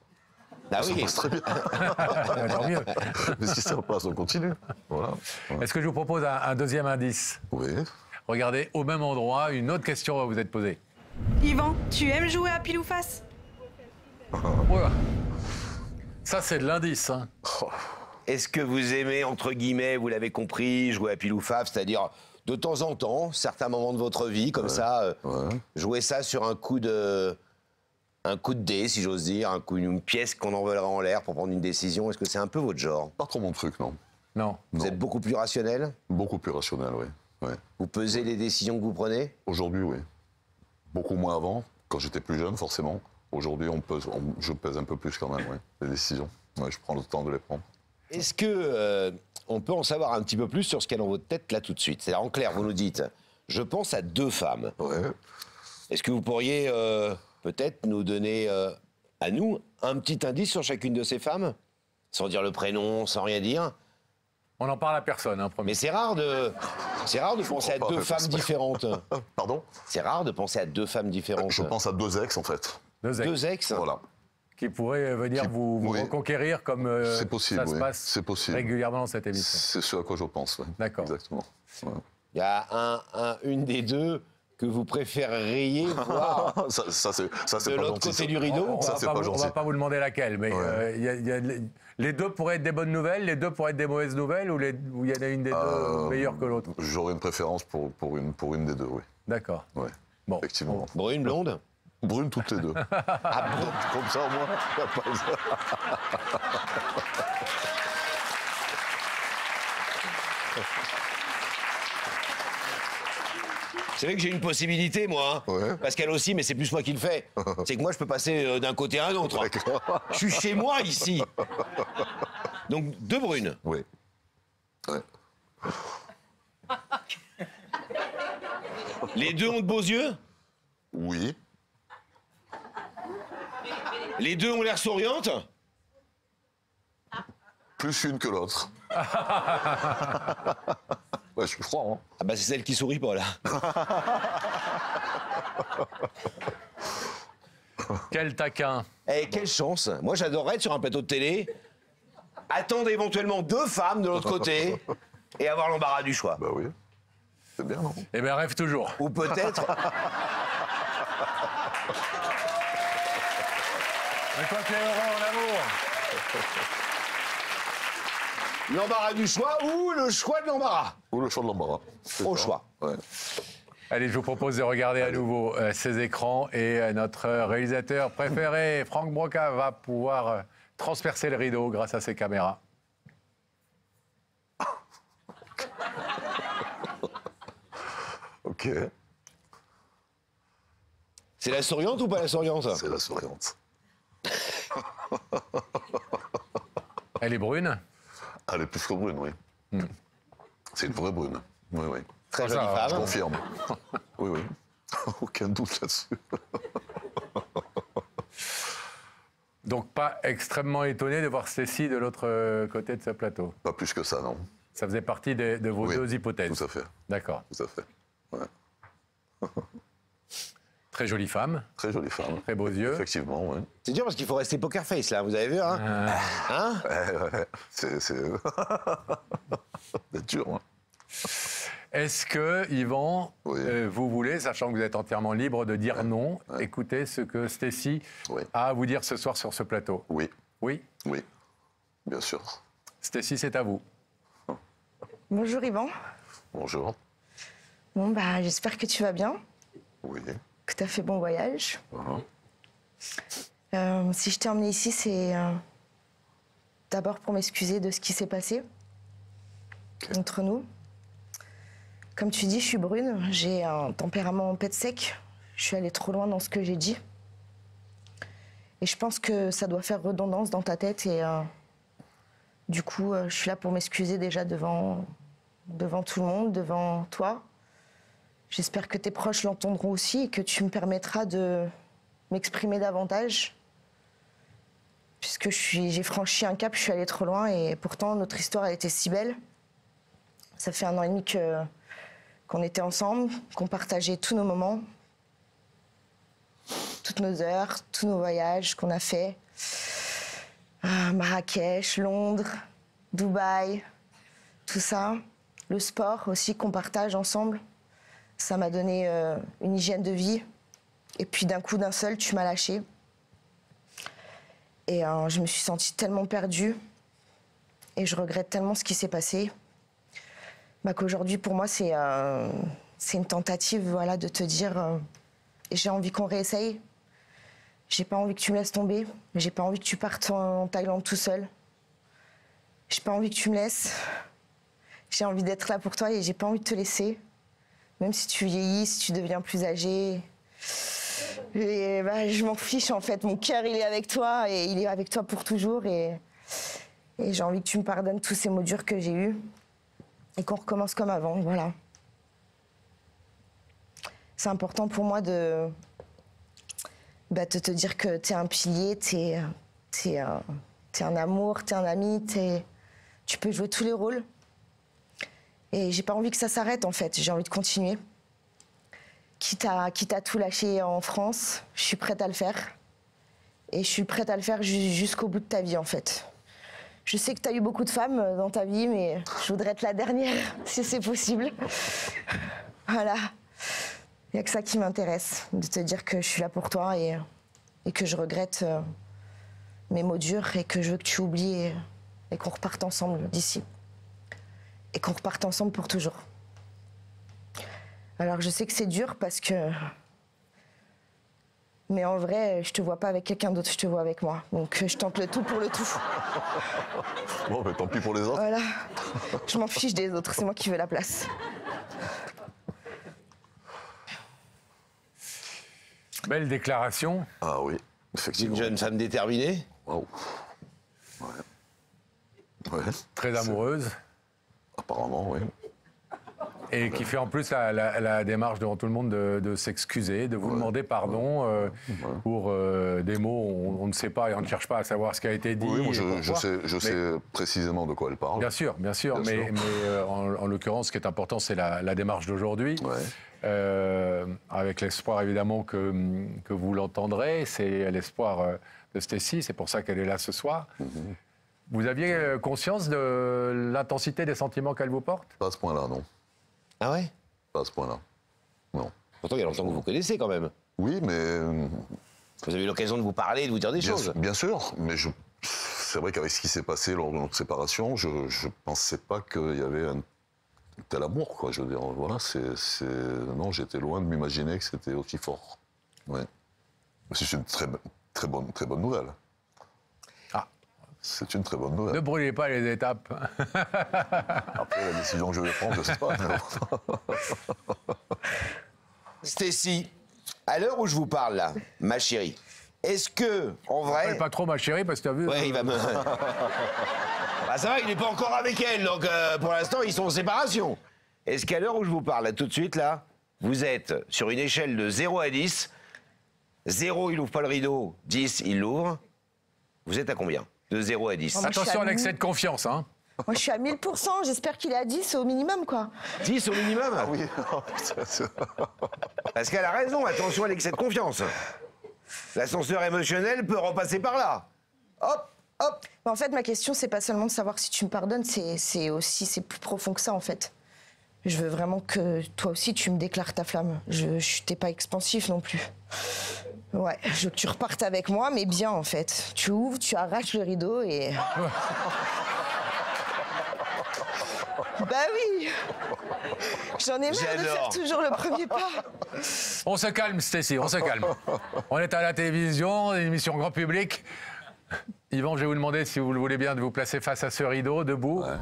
Ah Ça oui. passe très bien. Tant mieux. Mais si ça passe, on continue. Voilà. Est-ce que je vous propose un deuxième indice? Oui. Regardez, au même endroit, une autre question va vous être posée. Yvan, tu aimes jouer à pile ou face? Voilà. Ça, c'est de l'indice. Hein. Est-ce que vous aimez, entre guillemets, vous l'avez compris, jouer à pile ou face, c'est-à-dire de temps en temps, certains moments de votre vie, comme ça, jouer ça sur un coup de dé, si j'ose dire, une pièce qu'on envolera en l'air pour prendre une décision. Est-ce que c'est un peu votre genre? Pas trop mon truc, non. Non. Vous êtes beaucoup plus rationnel? Beaucoup plus rationnel, oui. Ouais. Vous pesez les décisions que vous prenez? Aujourd'hui, oui. Beaucoup moins avant, quand j'étais plus jeune, forcément. Aujourd'hui, je pèse un peu plus quand même, oui, les décisions. Ouais, je prends le temps de les prendre. Est-ce que on peut en savoir un petit peu plus sur ce qu'il y a dans votre tête là tout de suite? C'est-à-dire, en clair, vous nous dites, je pense à 2 femmes. Ouais. Est-ce que vous pourriez peut-être nous donner à nous un petit indice sur chacune de ces femmes? Sans dire le prénom, sans rien dire? On n'en parle à personne, hein, premier. Mais c'est rare de penser à 2 femmes différentes. Pardon? C'est rare de penser à 2 femmes différentes. Je pense à 2 ex, en fait. 2 ex. 2 ex? Voilà. Qui pourraient venir vous oui. reconquérir comme C'est possible, ça se oui. passe C'est possible. régulièrement dans cette émission. C'est ce à quoi je pense, oui. D'accord. Exactement. Ouais. Il y a une des 2 que vous préféreriez voir ça, c'est de pas l'autre gentil, côté ça. du rideau? Ça, c'est pas On gentil. va pas vous demander laquelle, mais les 2 pourraient être des bonnes nouvelles, les 2 pourraient être des mauvaises nouvelles, ou il y en a une des 2 meilleure que l'autre? J'aurais une préférence pour une des 2, oui. D'accord. Ouais. Bon. Effectivement. Brune, blonde? Brune, toutes les 2. Ah bon? Comme ça, au moins. C'est vrai que j'ai une possibilité, moi. Hein. Ouais. Pascal aussi, mais c'est plus moi qui le fais. C'est que moi, je peux passer d'un côté à un autre. Je suis chez moi, ici. Donc, 2 brunes. Oui. Ouais. Les 2 ont de beaux yeux? Oui. Les 2 ont l'air souriantes? Plus une que l'autre. Ouais, je crois, hein. Ah bah, c'est celle qui sourit pas, là. Quel taquin. Eh, quelle chance. Moi, j'adorerais être sur un plateau de télé, attendre éventuellement 2 femmes de l'autre côté et avoir l'embarras du choix. Bah oui. C'est bien, non? Eh bien, rêve toujours. Ou peut-être... Mais toi, tu es heureux en amour. l'embarras du choix ou le choix de l'embarras. Ou le choix de l'embarras. Au choix. Ouais. Allez, je vous propose de regarder à nouveau ces écrans et notre réalisateur préféré, Franck Broca, va pouvoir transpercer le rideau grâce à ses caméras. Ok. C'est la souriante ou pas la souriante? C'est la souriante. Elle est brune? Elle est plus que brune, oui. C'est une vraie brune. Oui, oui. Très jolie femme. Je confirme. Oui, oui. Aucun doute là-dessus. Donc pas extrêmement étonné de voir Stécie de l'autre côté de ce plateau. Pas plus que ça, non. Ça faisait partie de vos Oui, deux hypothèses. Tout à fait. D'accord. Tout à fait. Ouais. Très jolie femme. Très jolie femme. Très beaux yeux. Effectivement, oui. C'est dur parce qu'il faut rester poker face là, vous avez vu, hein? Hein? Ouais. C'est dur, hein. Est-ce que, Yvan, Oui. vous voulez, sachant que vous êtes entièrement libre de dire non, écouter ce que Stécie a à vous dire ce soir sur ce plateau? Oui. Oui? Oui. Bien sûr. Stécie, c'est à vous. Bonjour Yvan. Bonjour. Bon, bah, j'espère que tu vas bien, Oui. que tu as fait bon voyage. Uh-huh. Si je t'ai emmené ici, c'est d'abord pour m'excuser de ce qui s'est passé entre nous. Comme tu dis, je suis brune, j'ai un tempérament pet sec. Je suis allée trop loin dans ce que j'ai dit. Et je pense que ça doit faire redondance dans ta tête. Et du coup, je suis là pour m'excuser déjà devant tout le monde, devant toi. J'espère que tes proches l'entendront aussi et que tu me permettras de m'exprimer davantage. Puisque j'ai franchi un cap, je suis allée trop loin et pourtant notre histoire a été si belle. Ça fait 1 an et demi qu'on était ensemble, qu'on partageait tous nos moments, toutes nos heures, tous nos voyages qu'on a faits. Marrakech, Londres, Dubaï, tout ça. Le sport aussi qu'on partage ensemble. Ça m'a donné une hygiène de vie. Et puis d'un coup, d'un seul, tu m'as lâchée. Et je me suis sentie tellement perdue. Et je regrette tellement ce qui s'est passé. Qu'aujourd'hui, pour moi, c'est une tentative, voilà, de te dire j'ai envie qu'on réessaye. J'ai pas envie que tu me laisses tomber. J'ai pas envie que tu partes en Thaïlande tout seul. J'ai pas envie que tu me laisses. J'ai envie d'être là pour toi et j'ai pas envie de te laisser. Même si tu vieillis, si tu deviens plus âgé. Et je m'en fiche en fait. Mon cœur, il est avec toi et il est avec toi pour toujours. Et j'ai envie que tu me pardonnes tous ces mots durs que j'ai eus. Et qu'on recommence comme avant, voilà. C'est important pour moi de te dire que t'es un pilier, t'es un amour, t'es un ami, tu peux jouer tous les rôles. Et j'ai pas envie que ça s'arrête en fait, j'ai envie de continuer. Quitte à tout lâcher en France, je suis prête à le faire. Et je suis prête à le faire jusqu'au bout de ta vie en fait. Je sais que tu as eu beaucoup de femmes dans ta vie, mais je voudrais être la dernière, si c'est possible. Voilà. Il n'y a que ça qui m'intéresse, de te dire que je suis là pour toi et que je regrette mes mots durs et que je veux que tu oublies et qu'on reparte ensemble d'ici. Et qu'on reparte ensemble pour toujours. Alors je sais que c'est dur parce que... Mais en vrai, je te vois pas avec quelqu'un d'autre, je te vois avec moi. Donc je tente le tout pour le tout. Bon, mais tant pis pour les autres. Voilà. Je m'en fiche des autres, c'est moi qui veux la place. Belle déclaration. Ah oui, effectivement. Une jeune femme déterminée. Waouh. Ouais. Très amoureuse. Apparemment, oui. Et qui fait en plus la démarche devant tout le monde de s'excuser, de vous demander pardon pour des mots, on ne sait pas et on ne cherche pas à savoir ce qui a été dit. Oui, moi je sais précisément de quoi elle parle. Bien sûr, mais en l'occurrence, ce qui est important, c'est la démarche d'aujourd'hui. Ouais. Avec l'espoir évidemment que vous l'entendrez, c'est l'espoir de Stécie, c'est pour ça qu'elle est là ce soir. Vous aviez conscience de l'intensité des sentiments qu'elle vous porte? Pas à ce point-là, non. Ah ouais? Pas à ce point-là, non. Pourtant, il y a longtemps que vous vous connaissez quand même. Oui, mais... Vous avez eu l'occasion de vous parler, de vous dire des choses. Bien sûr, mais c'est vrai qu'avec ce qui s'est passé lors de notre séparation, je ne pensais pas qu'il y avait un tel amour, quoi. Je veux dire, voilà, non, j'étais loin de m'imaginer que c'était aussi fort. Ouais. C'est une très bonne nouvelle. C'est une très bonne nouvelle. Ne brûlez pas les étapes. Après, la décision que je vais prendre, je ne sais pas. Stécie, à l'heure où je vous parle là, ma chérie, est-ce que, en vrai... Pas trop ma chérie, parce que tu as vu... Ouais, il va me... Bah ça va, il n'est pas encore avec elle, donc pour l'instant, ils sont en séparation. Est-ce qu'à l'heure où je vous parle, là, tout de suite, là, vous êtes sur une échelle de 0 à 10, 0, il ouvre pas le rideau, 10, il l'ouvre, vous êtes à combien? De 0 à 10. Attention à l'excès de confiance, hein. Moi, je suis à 1000%, j'espère qu'il est à 10 au minimum, quoi. 10 au minimum? Ah oui. Parce qu'elle a raison, attention à l'excès de confiance. L'ascenseur émotionnel peut repasser par là. Hop, hop. En fait, ma question, c'est pas seulement de savoir si tu me pardonnes, c'est plus profond que ça, en fait. Je veux vraiment que toi aussi, tu me déclares ta flamme. T'es pas expansif non plus. Ouais, je veux que tu repartes avec moi, mais bien, en fait. Tu ouvres, tu arraches le rideau et... Bah oui. J'en ai marre de faire toujours le premier pas. On se calme, Stécie, on se calme. On est à la télévision, une émission grand public. Yvan, je vais vous demander, si vous le voulez bien, de vous placer face à ce rideau, debout. Ouais.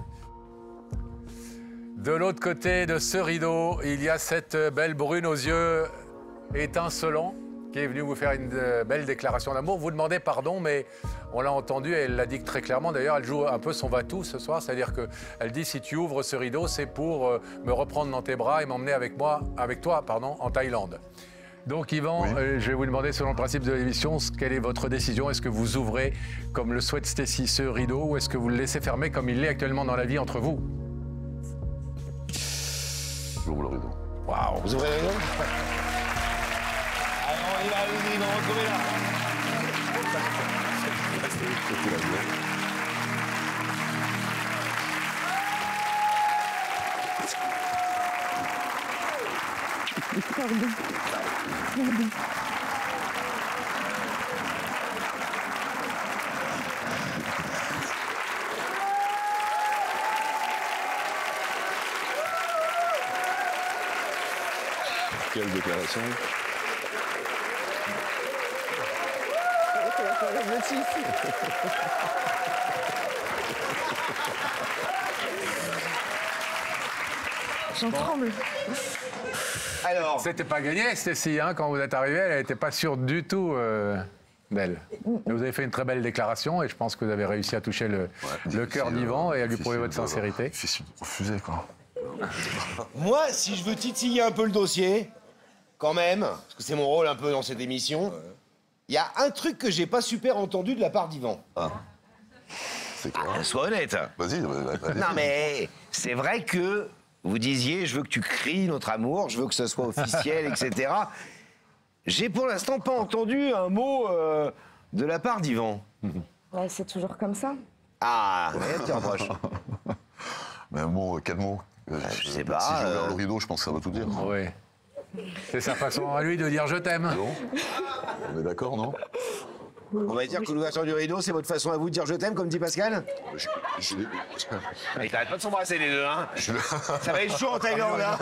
De l'autre côté de ce rideau, il y a cette belle brune aux yeux étincelants qui est venue vous faire une belle déclaration d'amour. Vous demandez pardon, mais on l'a entendu, et elle l'a dit très clairement. D'ailleurs, elle joue un peu son va-tout ce soir, c'est-à-dire qu'elle dit, si tu ouvres ce rideau, c'est pour me reprendre dans tes bras et m'emmener avec toi, en Thaïlande. Donc Yvan, oui. Je vais vous demander, selon le principe de l'émission, quelle est votre décision? Est-ce que vous ouvrez, comme le souhaite Stécie, ce rideau, ou est-ce que vous le laissez fermer comme il l'est actuellement dans la vie entre vous? J'ouvre le rideau. Waouh. Vous ouvrez le rideau? Alors, il va retrouver là. C'était la vie. Pardon. Pardon. Quelle déclaration. J'en tremble. Alors, C'était pas gagné, Stécie, hein, quand vous êtes arrivée, elle n'était pas sûre du tout d'elle. Mais vous avez fait une très belle déclaration et je pense que vous avez réussi à toucher le cœur d'Yvan et à lui prouver votre sincérité. Difficile de refuser, quoi. moi, si je veux titiller un peu le dossier, quand même, parce que c'est mon rôle un peu dans cette émission, il y a un truc que j'ai pas super entendu de la part d'Yvan. C'est quoi? Sois honnête. Vas-y, allez. Non, mais c'est vrai que vous disiez, je veux que tu cries notre amour, je veux que ce soit officiel, etc. J'ai pour l'instant pas entendu un mot de la part d'Yvan. Ouais, c'est toujours comme ça. Ah, ouais, tu rapproches. Mais un mot, quel mot? Je sais pas. Si j'ai ouvert le rideau, je pense que ça va tout dire. Oui. C'est sa façon à lui de dire je t'aime. Non. On est d'accord, non? On va dire que l'ouverture du rideau, c'est votre façon à vous de dire je t'aime, comme dit Pascal? Ils t'arrêtent pas de s'embrasser les deux, hein? Ça va être chaud en Thaïlande, hein?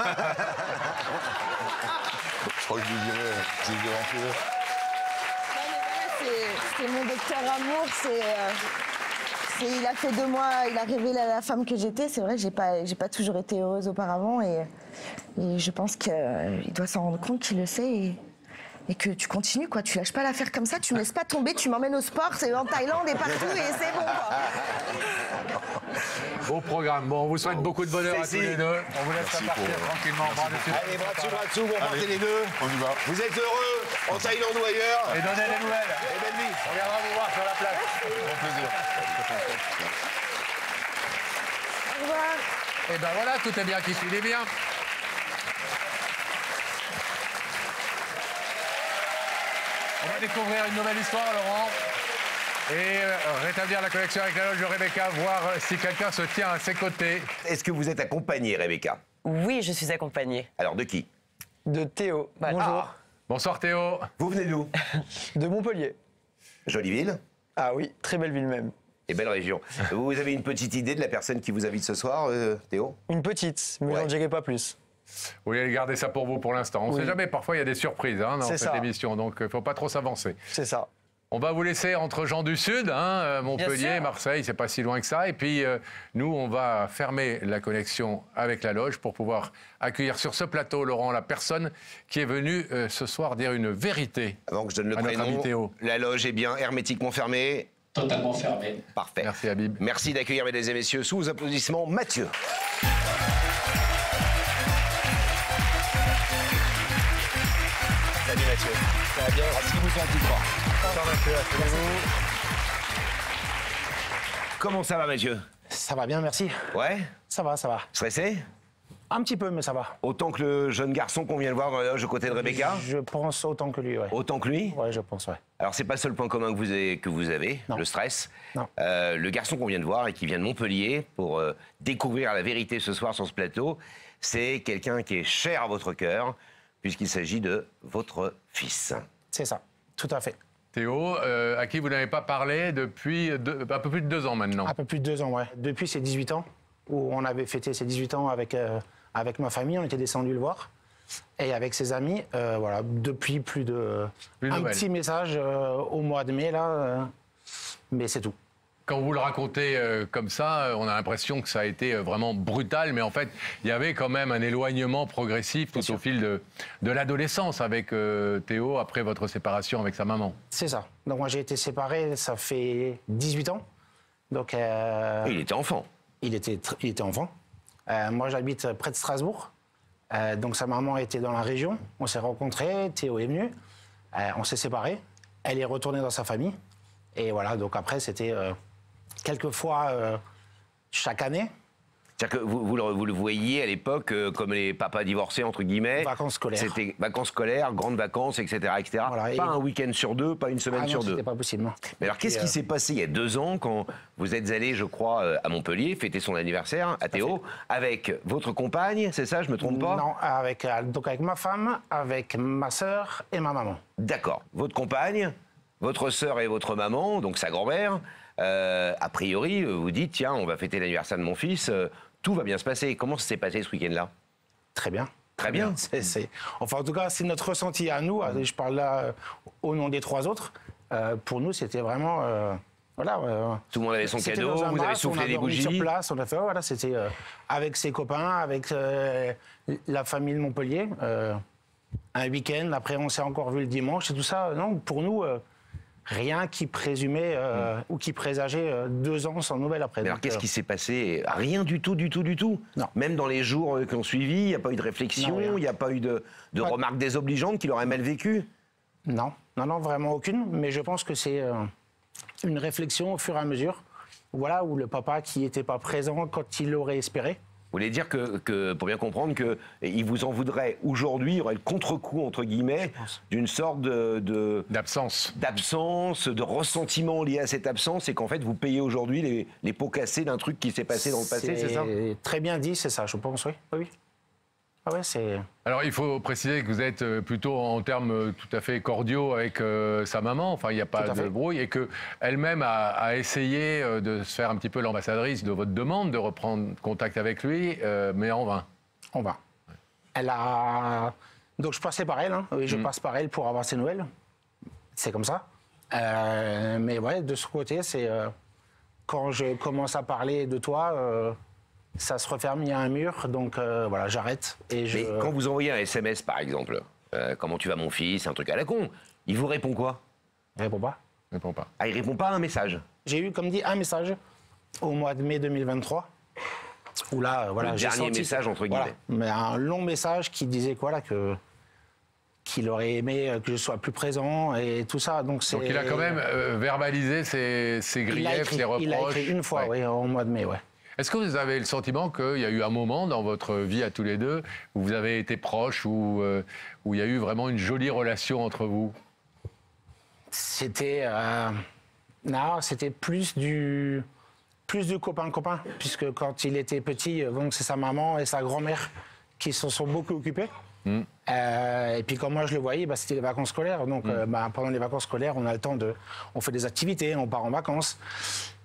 Je crois que je lui dirais en privé. C'est mon docteur amour, il a fait de moi, il a révélé la femme que j'étais. C'est vrai, j'ai pas toujours été heureuse auparavant et je pense qu'il doit s'en rendre compte, qu'il le sait et que tu continues, quoi. Tu lâches pas l'affaire comme ça, tu me laisses pas tomber, tu m'emmènes au sport, c'est en Thaïlande et partout et c'est bon, quoi. Beau programme. Bon, on vous souhaite beaucoup de bonheur à tous les deux. On vous laisse partir tranquillement. Bras dessus. Allez, bras dessous, vous repartez les deux. On y va. Vous êtes heureux, en Thaïlande ou ailleurs. Et donnez des nouvelles. Et belle vie. On viendra vous voir sur la place. Grand plaisir. Au revoir. Et ben voilà, tout est bien qui finit bien. On va découvrir une nouvelle histoire, Laurent. Et rétablir la connexion avec la loge de Rebecca, voir si quelqu'un se tient à ses côtés. Est-ce que vous êtes accompagnée, Rebecca? Oui, je suis accompagnée. Alors, de qui? De Théo. Voilà. Bonjour. Bonsoir Théo. Vous venez d'où? De Montpellier. Jolie ville Ah oui, très belle ville même. et belle région. Vous avez une petite idée de la personne qui vous invite ce soir, Théo? Une petite, mais Ouais. j'en dirai pas plus. Vous voulez garder ça pour vous pour l'instant. On ne Oui. sait jamais, parfois il y a des surprises dans C'est cette ça. émission, donc il ne faut pas trop s'avancer. C'est ça. On va vous laisser entre gens du Sud, Montpellier, sûr. Marseille, c'est pas si loin que ça. Et puis nous, on va fermer la connexion avec la loge pour pouvoir accueillir sur ce plateau, Laurent, la personne qui est venue ce soir dire une vérité. Avant que je donne le à notre ami prénom, Théo. la loge est bien hermétiquement fermée. Totalement fermé. Parfait. Merci Habib. Merci d'accueillir, mesdames et messieurs, sous vos applaudissements, Mathieu. Salut Mathieu. Ça va bien? Est-ce qu'il vous fait un petit croix? Bonsoir Mathieu, asseyez-vous. Comment ça va, Mathieu? Ça va bien, merci. Ouais? Ça va, ça va. Stressé? Un petit peu, mais ça va. Autant que le jeune garçon qu'on vient de voir dans la loge aux côtés de Rebecca? Je pense autant que lui, ouais. Autant que lui? Ouais, je pense, ouais. Alors, c'est pas le seul point commun que vous avez, Non. le stress. Non. Le garçon qu'on vient de voir et qui vient de Montpellier pour découvrir la vérité ce soir sur ce plateau, c'est quelqu'un qui est cher à votre cœur, puisqu'il s'agit de votre fils. C'est ça, tout à fait. Théo, à qui vous n'avez pas parlé depuis un peu plus de 2 ans maintenant. Un peu plus de 2 ans, ouais. Depuis ses 18 ans, où on avait fêté ses 18 ans avec ma famille, on était descendu le voir. Et avec ses amis, voilà, depuis plus de... Plus de un nouvelles. petit message au mois de mai, là, mais c'est tout. Quand vous le racontez comme ça, on a l'impression que ça a été vraiment brutal, mais en fait, il y avait quand même un éloignement progressif tout au fil de l'adolescence avec Théo, après votre séparation avec sa maman. C'est ça. Donc moi j'ai été séparé, ça fait 18 ans. Donc, Il était enfant. Il était enfant. Moi j'habite près de Strasbourg. Donc sa maman était dans la région. On s'est rencontrés, Théo est venu. On s'est séparés. Elle est retournée dans sa famille. Et voilà, donc après c'était quelques fois chaque année. C'est-à-dire que vous le voyiez à l'époque comme les papas divorcés, entre guillemets. Vacances scolaires. C'était vacances scolaires, grandes vacances, etc. etc. Voilà, pas un week-end sur deux, pas une semaine sur deux. C'était pas possible, non. Mais alors, qu'est-ce qui s'est passé il y a 2 ans quand vous êtes allé, je crois, à Montpellier, fêter son anniversaire, à Théo, avec votre compagne, c'est ça, je me trompe pas? Non, donc avec ma femme, avec ma sœur et ma maman. D'accord. Votre compagne, votre sœur et votre maman, donc sa grand-mère, a priori, vous dites, tiens, on va fêter l'anniversaire de mon fils, tout va bien se passer. Comment ça s'est passé ce week-end-là? Très bien. Très bien. Enfin, en tout cas, c'est notre ressenti à nous. Je parle là au nom des 3 autres. Pour nous, c'était vraiment... voilà. Tout le monde avait son cadeau, vous avez soufflé des bougies. On a dormi sur place, on a fait... Voilà, c'était avec ses copains, avec la famille de Montpellier. Un week-end, après on s'est encore vu le dimanche et tout ça. Non, pour nous... rien qui présumait ou qui présageait 2 ans sans nouvelles après. Mais alors qu'est-ce qui s'est passé? Rien du tout, du tout, du tout. Non. Même dans les jours qui ont suivi, il n'y a pas eu de réflexion, il n'y a pas eu de remarques désobligeantes qu'il aurait mal vécu? Non, vraiment aucune. Mais je pense que c'est une réflexion au fur et à mesure. Voilà, où le papa qui n'était pas présent quand il l'aurait espéré. Vous voulez dire que, pour bien comprendre, qu'il vous en voudrait aujourd'hui, il y aurait le contre-coup, entre guillemets, d'une sorte d'absence, de ressentiment lié à cette absence, et qu'en fait, vous payez aujourd'hui les pots cassés d'un truc qui s'est passé dans le passé, c'est ça? Très bien dit, c'est ça, je pense, oui. Oui. Ah ouais, c'est... Alors, il faut préciser que vous êtes plutôt en termes tout à fait cordiaux avec sa maman, enfin, il n'y a pas de brouille, et qu'elle-même a essayé de se faire un petit peu l'ambassadrice de votre demande, de reprendre contact avec lui, mais en vain. En vain. Elle a... Donc, je passais par elle, hein. Oui, je passe par elle pour avoir ses nouvelles. C'est comme ça. Mais ouais, de ce côté, c'est... quand je commence à parler de toi... ça se referme, il y a un mur, donc voilà, j'arrête. Mais quand vous envoyez un SMS, par exemple, comment tu vas mon fils, un truc à la con, il vous répond quoi? Il répond pas. Il répond pas. Ah, il répond pas à un message? J'ai eu, comme dit, un message au mois de mai 2023, où là, voilà, le dernier message, entre guillemets. Voilà, mais un long message qui disait quoi, là, qu'il aurait aimé que je sois plus présent et tout ça. Donc il a quand même verbalisé ses griefs, ses reproches. Il a écrit une fois, oui, au mois de mai, ouais. Est-ce que vous avez le sentiment qu'il y a eu un moment dans votre vie à tous les deux où vous avez été proches, où il y a eu vraiment une jolie relation entre vous? C'était... non, c'était plus du copain-copain, puisque quand il était petit, donc c'est sa maman et sa grand-mère qui s'en sont beaucoup occupés. Et puis quand moi je le voyais, c'était les vacances scolaires. Donc pendant les vacances scolaires, on a le temps on fait des activités, on part en vacances.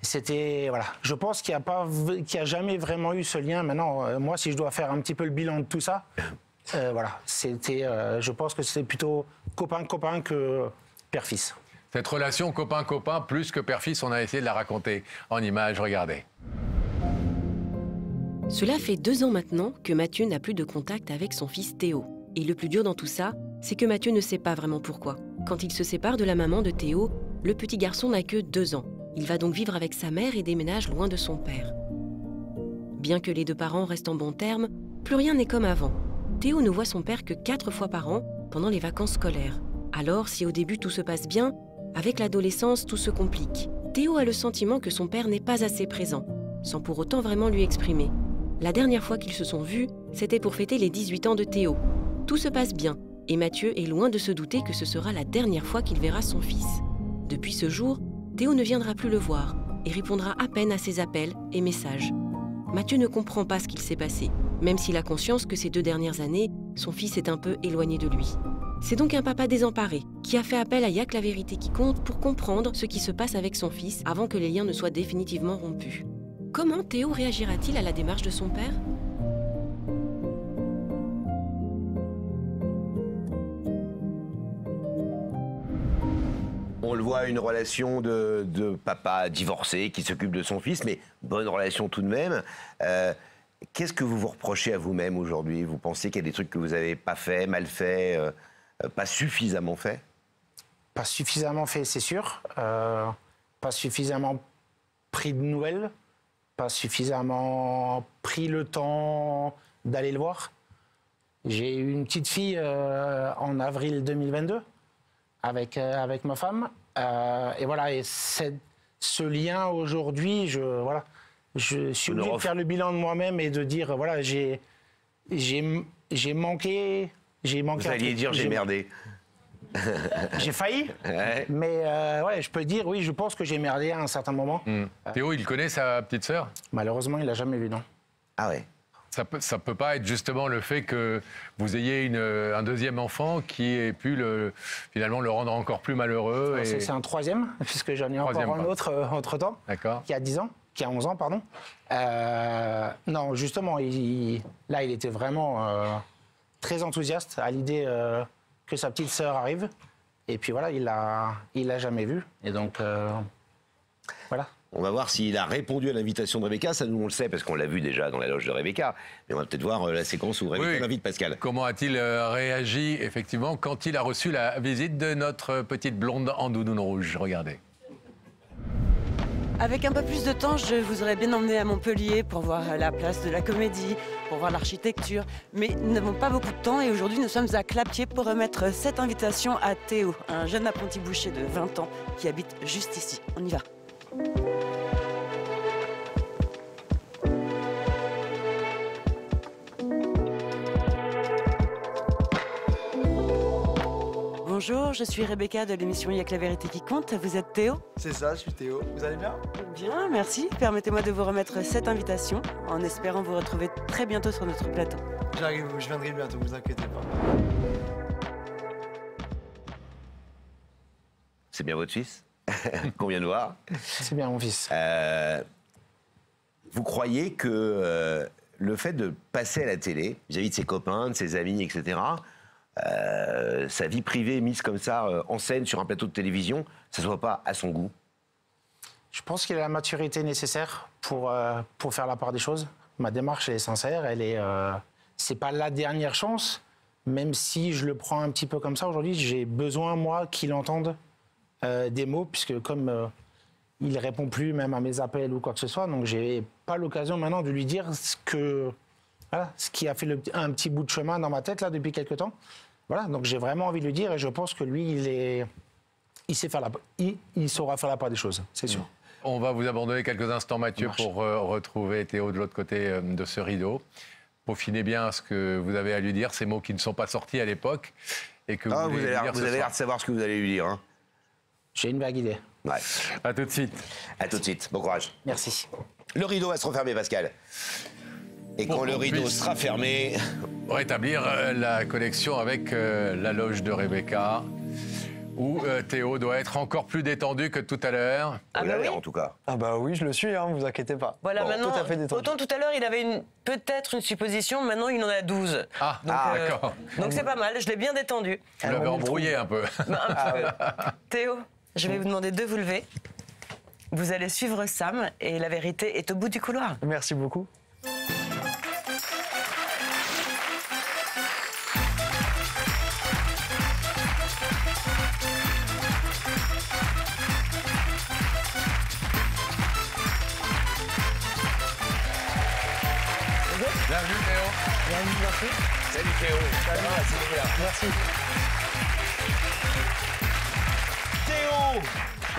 C'était voilà. Je pense qu'il n'y a jamais vraiment eu ce lien. Maintenant, moi, si je dois faire un petit peu le bilan de tout ça, voilà, c'était. Je pense que c'était plutôt copain-copain que père-fils. Cette relation copain-copain, plus que père-fils, on a essayé de la raconter en images. Regardez. Cela fait 2 ans maintenant que Mathieu n'a plus de contact avec son fils Théo. Et le plus dur dans tout ça, c'est que Mathieu ne sait pas vraiment pourquoi. Quand il se sépare de la maman de Théo, le petit garçon n'a que 2 ans. Il va donc vivre avec sa mère et déménage loin de son père. Bien que les 2 parents restent en bons termes, plus rien n'est comme avant. Théo ne voit son père que 4 fois par an pendant les vacances scolaires. Alors, si au début tout se passe bien, avec l'adolescence, tout se complique. Théo a le sentiment que son père n'est pas assez présent, sans pour autant vraiment lui exprimer. La dernière fois qu'ils se sont vus, c'était pour fêter les 18 ans de Théo. Tout se passe bien, et Mathieu est loin de se douter que ce sera la dernière fois qu'il verra son fils. Depuis ce jour, Théo ne viendra plus le voir et répondra à peine à ses appels et messages. Mathieu ne comprend pas ce qu'il s'est passé, même s'il a conscience que ces 2 dernières années, son fils est un peu éloigné de lui. C'est donc un papa désemparé qui a fait appel à Yac la vérité qui compte pour comprendre ce qui se passe avec son fils avant que les liens ne soient définitivement rompus. Comment Théo réagira-t-il à la démarche de son père ? On le voit, une relation de papa divorcé qui s'occupe de son fils, mais bonne relation tout de même. Qu'est-ce que vous vous reprochez à vous-même aujourd'hui? Vous pensez qu'il y a des trucs que vous n'avez pas fait, mal fait, pas suffisamment fait? Pas suffisamment fait, c'est sûr. Pas suffisamment pris de nouvelles. Pas suffisamment pris le temps d'aller le voir. J'ai eu une petite fille en avril 2022 avec ma femme. Et voilà, et ce lien aujourd'hui, voilà, je suis obligé de faire le bilan de moi-même et de dire, voilà, j'ai manqué... Vous alliez dire j'ai merdé. J'ai failli, mais ouais, je peux dire, oui, je pense que j'ai merdé à un certain moment. Théo, il connaît sa petite sœur? Malheureusement, il l'a jamais vu, non. Ah ouais. Ça peut pas être justement le fait que vous ayez un deuxième enfant qui ait pu finalement le rendre encore plus malheureux. C'est un troisième, puisque j'en ai encore un autre entre-temps, qui a 10 ans, qui a 11 ans, pardon. Non, justement, là, il était vraiment très enthousiaste à l'idée que sa petite sœur arrive. Et puis voilà, il l'a jamais vu. Et donc, voilà. On va voir s'il a répondu à l'invitation de Rebecca. Ça, nous, on le sait, parce qu'on l'a vu déjà dans la loge de Rebecca. Mais on va peut-être voir la séquence où Rebecca invite Pascal. Comment a-t-il réagi, effectivement, quand il a reçu la visite de notre petite blonde en doudoune rouge? Regardez. Avec un peu plus de temps, je vous aurais bien emmené à Montpellier pour voir la place de la Comédie, pour voir l'architecture. Mais nous n'avons pas beaucoup de temps et aujourd'hui, nous sommes à Clapiers pour remettre cette invitation à Théo, un jeune apprenti boucher de 20 ans qui habite juste ici. On y va. Bonjour, je suis Rebecca de l'émission Il y a que la vérité qui compte. Vous êtes Théo? C'est ça, je suis Théo. Vous allez bien? Bien, merci. Permettez-moi de vous remettre cette invitation en espérant vous retrouver très bientôt sur notre plateau. J'arrive, je viendrai bientôt, vous inquiétez pas. C'est bien votre fils qu'on vient de voir? C'est bien mon fils. Vous croyez que le fait de passer à la télé, vis-à-vis de ses copains, de ses amis, etc., sa vie privée mise comme ça en scène sur un plateau de télévision, ça ne soit pas à son goût? Je pense qu'il a la maturité nécessaire pour faire la part des choses. Ma démarche est sincère, c'est pas la dernière chance, même si je le prends un petit peu comme ça aujourd'hui, j'ai besoin, moi, qu'il entende des mots, puisque comme il répond plus même à mes appels ou quoi que ce soit, donc j'ai pas l'occasion maintenant de lui dire ce qui a fait un petit bout de chemin dans ma tête là depuis quelques temps. Voilà, donc j'ai vraiment envie de lui dire et je pense que lui, il saura faire la part des choses, c'est sûr. On va vous abandonner quelques instants, Mathieu, pour retrouver Théo de l'autre côté de ce rideau. Peaufinez bien ce que vous avez à lui dire, ces mots qui ne sont pas sortis à l'époque et que vous avez l'air de savoir ce que vous allez lui dire. Hein. J'ai une vague idée. Ouais. À tout de suite. À tout de suite. Bon courage. Merci. Le rideau va se refermer, Pascal. Et quand le rideau sera fermé... Rétablir la connexion avec la loge de Rebecca, où Théo doit être encore plus détendu que tout à l'heure. Ah bah oui. En tout cas. Ah bah oui, je le suis, hein, vous inquiétez pas. Voilà, maintenant, tout à fait détendu. autant tout à l'heure, il avait peut-être une supposition, maintenant il en a 12. Ah, d'accord. Donc c'est pas mal, je l'ai bien détendu. Tu l'avais embrouillé un peu. Un peu. Théo, je vais vous demander de vous lever. Vous allez suivre Sam et la vérité est au bout du couloir. Merci beaucoup. Bienvenue Théo. Bienvenue, merci. Salut Théo. Merci. Théo.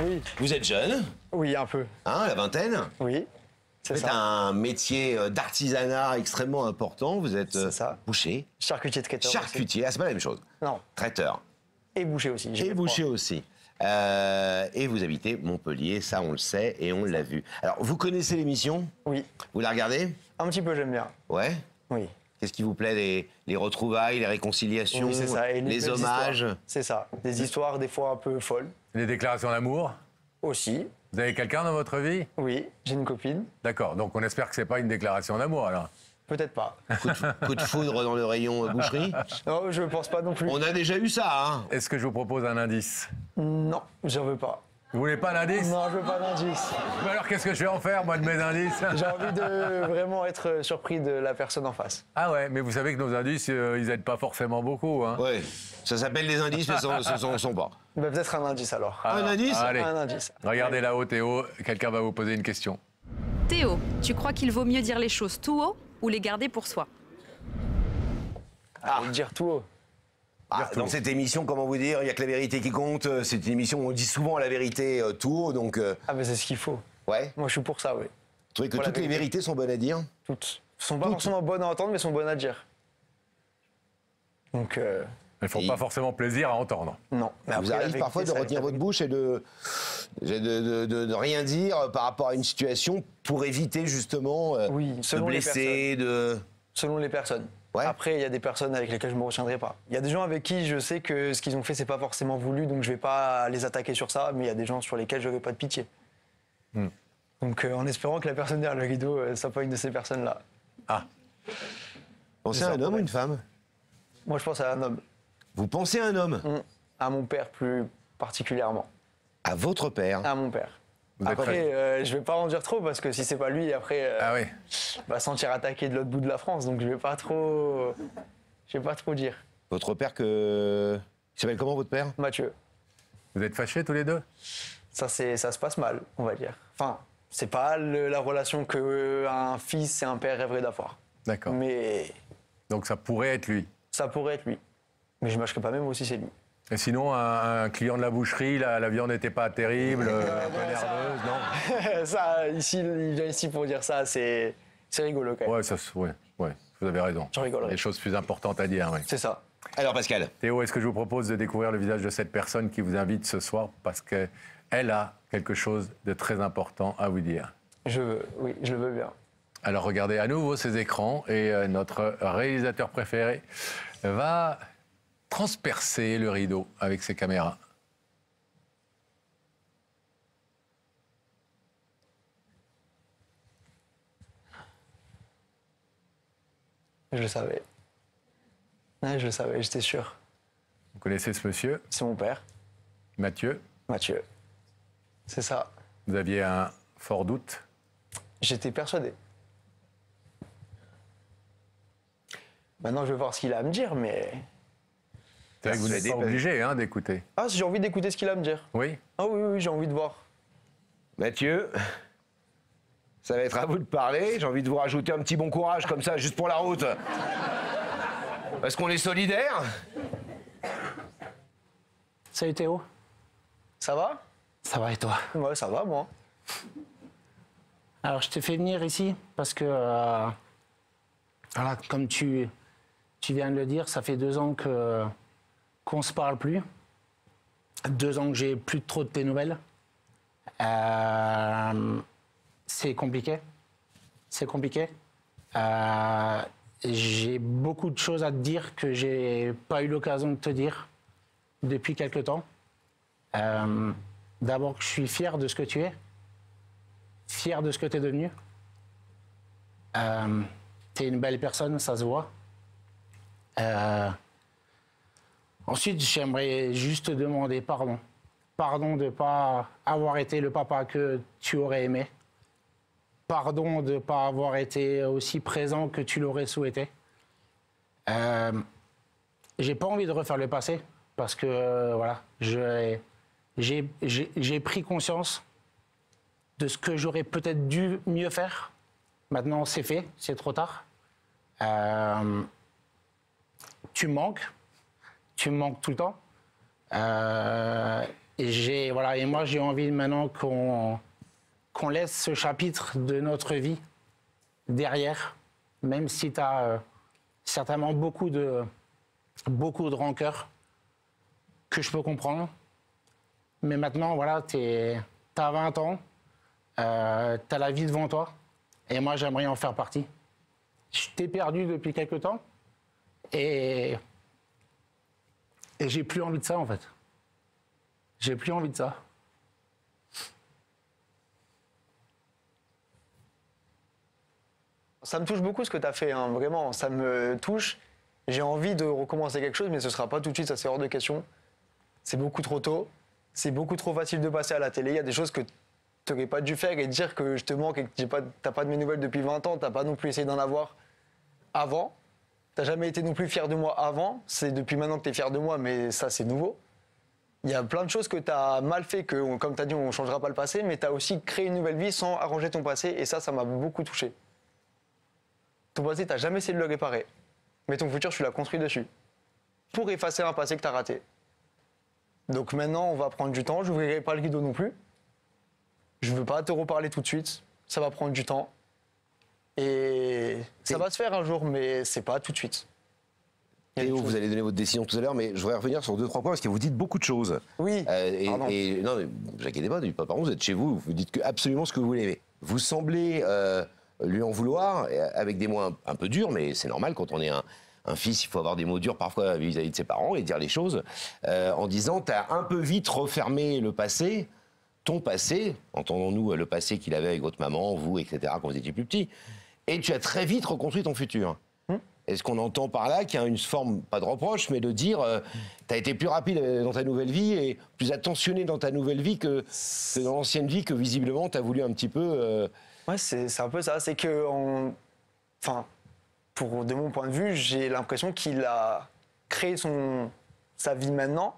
Oui. Vous êtes jeune? Oui, un peu. Hein, la vingtaine? Oui. C'est un métier d'artisanat extrêmement important. Vous êtes boucher. Charcutier de traiteur. Charcutier, c'est pas la même chose. Non. Traiteur. Et boucher aussi. Et boucher aussi. Et vous habitez Montpellier, ça on le sait et on l'a vu. Alors, vous connaissez l'émission? Oui. Vous la regardez? Un petit peu, j'aime bien. Ouais? Oui. Qu'est-ce qui vous plaît? Les retrouvailles, les réconciliations, oui, c'est ça. Et les hommages? C'est ça. Des histoires des fois un peu folles. Les déclarations d'amour? Aussi. Vous avez quelqu'un dans votre vie? Oui, j'ai une copine. D'accord, donc on espère que c'est pas une déclaration d'amour alors. Peut-être pas. Coup de foudre dans le rayon boucherie? Non, je pense pas non plus. On a déjà eu ça, hein? Est-ce que je vous propose un indice? Non, j'en veux pas. Vous voulez pas d'indice? Non, je veux pas d'indice. Mais alors qu'est-ce que je vais en faire, moi, de mes indices? J'ai envie de vraiment être surpris de la personne en face. Ah ouais, mais vous savez que nos indices, ils aident pas forcément beaucoup, hein? Oui, ça s'appelle des indices, mais ce ne sont pas. Bah, peut-être un indice alors. Un indice? Allez. Un indice. Regardez là-haut, Théo, quelqu'un va vous poser une question. Théo, tu crois qu'il vaut mieux dire les choses tout haut ou les garder pour soi? Dire tout haut. Dans cette émission, comment vous dire, il n'y a que la vérité qui compte. C'est une émission où on dit souvent la vérité tout haut, donc... Ah, mais c'est ce qu'il faut. Ouais. Moi, je suis pour ça, oui. Vous trouvez que Pour la toutes les vérité. vérités sont bonnes à dire? Toutes. Sont pas forcément bonnes à entendre, mais sont bonnes à dire. Donc. Elles font pas forcément plaisir à entendre. Non. Mais vous arrive parfois de retenir votre bouche et de rien dire par rapport à une situation pour éviter justement de blesser, Selon les personnes. Après, il y a des personnes avec lesquelles je ne me retiendrai pas. Il y a des gens avec qui je sais que ce qu'ils ont fait, c'est pas forcément voulu, donc je vais pas les attaquer sur ça, mais il y a des gens sur lesquels je n'aurai pas de pitié. Donc en espérant que la personne derrière le rideau ne soit pas une de ces personnes-là. Ah. Pensez à un homme ou une femme? Moi, je pense à un homme. Vous pensez à un homme? À mon père plus particulièrement. À votre père? À mon père. Après, je vais pas en dire trop parce que si c'est pas lui, après, va se sentir attaqué de l'autre bout de la France. Donc je vais pas trop dire. Votre père il s'appelle comment votre père? Mathieu. Vous êtes fâchés tous les deux? Ça se passe mal, on va dire. Enfin, c'est pas la relation qu'un fils et un père rêveraient d'avoir. D'accord. Mais donc ça pourrait être lui? Ça pourrait être lui. Mais je ne mâcherai pas même aussi c'est lui. Et sinon, un client de la boucherie, la viande n'était pas terrible, un peu nerveuse, non? Ça, ici, il vient ici pour dire ça, c'est rigolo quand même. Ouais, vous avez raison. J'en rigolerai. Des choses plus importantes à dire, oui. C'est ça. Alors Pascal. Théo, est-ce que je vous propose de découvrir le visage de cette personne qui vous invite ce soir parce qu'elle a quelque chose de très important à vous dire? Oui, je le veux bien. Alors regardez à nouveau ces écrans et notre réalisateur préféré va transpercer le rideau avec ses caméras. Je le savais. Ouais, je le savais, j'étais sûr. Vous connaissez ce monsieur? C'est mon père. Mathieu? Mathieu. C'est ça. Vous aviez un fort doute? J'étais persuadé. Maintenant, je vais voir ce qu'il a à me dire, mais... C'est vrai que vous n'êtes pas obligé d'écouter. Ah, j'ai envie d'écouter ce qu'il a à me dire. Oui? Ah oui, j'ai envie de voir. Mathieu, ça va être à vous de parler. J'ai envie de vous rajouter un petit bon courage comme ça, juste pour la route. Parce qu'on est solidaires. Salut Théo. Ça va? Ça va et toi? Ouais, ça va, moi. Alors, je t'ai fait venir ici parce que, voilà, comme tu viens de le dire, ça fait 2 ans qu'on se parle plus. 2 ans que j'ai plus trop de tes nouvelles. C'est compliqué. C'est compliqué. J'ai beaucoup de choses à te dire que j'ai pas eu l'occasion de te dire depuis quelque temps. D'abord que je suis fier de ce que tu es. Fier de ce que tu es devenu. Tu es une belle personne, ça se voit. Ensuite, j'aimerais juste te demander pardon. Pardon de ne pas avoir été le papa que tu aurais aimé. Pardon de ne pas avoir été aussi présent que tu l'aurais souhaité. J'ai pas envie de refaire le passé parce que voilà, j'ai pris conscience de ce que j'aurais peut-être dû mieux faire. Maintenant, c'est fait, c'est trop tard. Tu me manques tout le temps. Et moi, j'ai envie maintenant qu'on laisse ce chapitre de notre vie derrière, même si tu as certainement beaucoup de rancœur que je peux comprendre. Mais maintenant, voilà, t'as 20 ans, t'as la vie devant toi, et moi, j'aimerais en faire partie. Je t'ai perdu depuis quelque temps, et j'ai plus envie de ça, en fait. J'ai plus envie de ça. Ça me touche beaucoup ce que tu as fait, hein, vraiment, ça me touche. J'ai envie de recommencer quelque chose, mais ce ne sera pas tout de suite, ça c'est hors de question. C'est beaucoup trop tôt, c'est beaucoup trop facile de passer à la télé. Il y a des choses que tu n'aurais pas dû faire et dire que je te manque et que tu n'as pas de mes nouvelles depuis 20 ans, tu n'as pas non plus essayé d'en avoir avant. Tu n'as jamais été non plus fier de moi avant, c'est depuis maintenant que tu es fier de moi, mais ça c'est nouveau. Il y a plein de choses que tu as mal fait, que comme tu as dit, on ne changera pas le passé, mais tu as aussi créé une nouvelle vie sans arranger ton passé, et ça m'a beaucoup touché. Ton passé, tu n'as jamais essayé de le réparer. Mais ton futur, tu l'as construit dessus. Pour effacer un passé que tu as raté. Donc maintenant, on va prendre du temps. Je n'ouvrirai pas le rideau non plus. Je ne veux pas te reparler tout de suite. ça va prendre du temps. Et ça va se faire un jour, mais c'est pas tout de suite. Théo, vous allez donner votre décision tout à l'heure, mais je voudrais revenir sur 2-3 points parce que vous dites beaucoup de choses. Oui. Non, mais vous inquiétez pas, ne dites pas pardon, vous êtes chez vous, vous dites absolument ce que vous voulez. Vous semblez lui en vouloir, avec des mots un peu durs, mais c'est normal quand on est un fils, il faut avoir des mots durs parfois vis-à-vis de ses parents et dire les choses, en disant t'as un peu vite refermé le passé, ton passé, entendons-nous le passé qu'il avait avec votre maman, vous, etc., quand vous étiez plus petit, et tu as très vite reconstruit ton futur. Est-ce qu'on entend par là qu'il y a une forme, pas de reproche, mais de dire tu as été plus rapide dans ta nouvelle vie et plus attentionné dans ta nouvelle vie que dans l'ancienne vie, que visiblement tu as voulu un petit peu. Ouais, c'est un peu ça. C'est que, enfin, de mon point de vue, j'ai l'impression qu'il a créé sa vie maintenant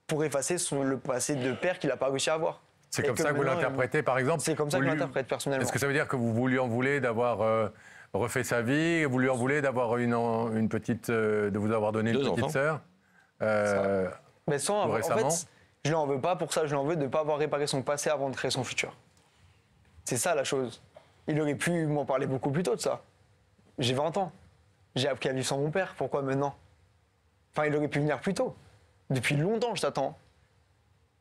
pour effacer le passé de père qu'il n'a pas réussi à avoir. C'est comme ça que vous l'interprétez, par exemple? C'est comme ça que je l'interprète personnellement. Est-ce que ça veut dire que vous lui en voulez d'avoir refait sa vie, vous lui en voulez d'avoir une petite, de vous avoir donné une petite sœur Mais en fait, je lui en veux pas pour ça, je lui en veux de ne pas avoir réparé son passé avant de créer son futur. C'est ça la chose. Il aurait pu m'en parler beaucoup plus tôt de ça. J'ai 20 ans. J'ai appris à vivre sans mon père. Pourquoi maintenant? Enfin, il aurait pu venir plus tôt. Depuis longtemps, je t'attends.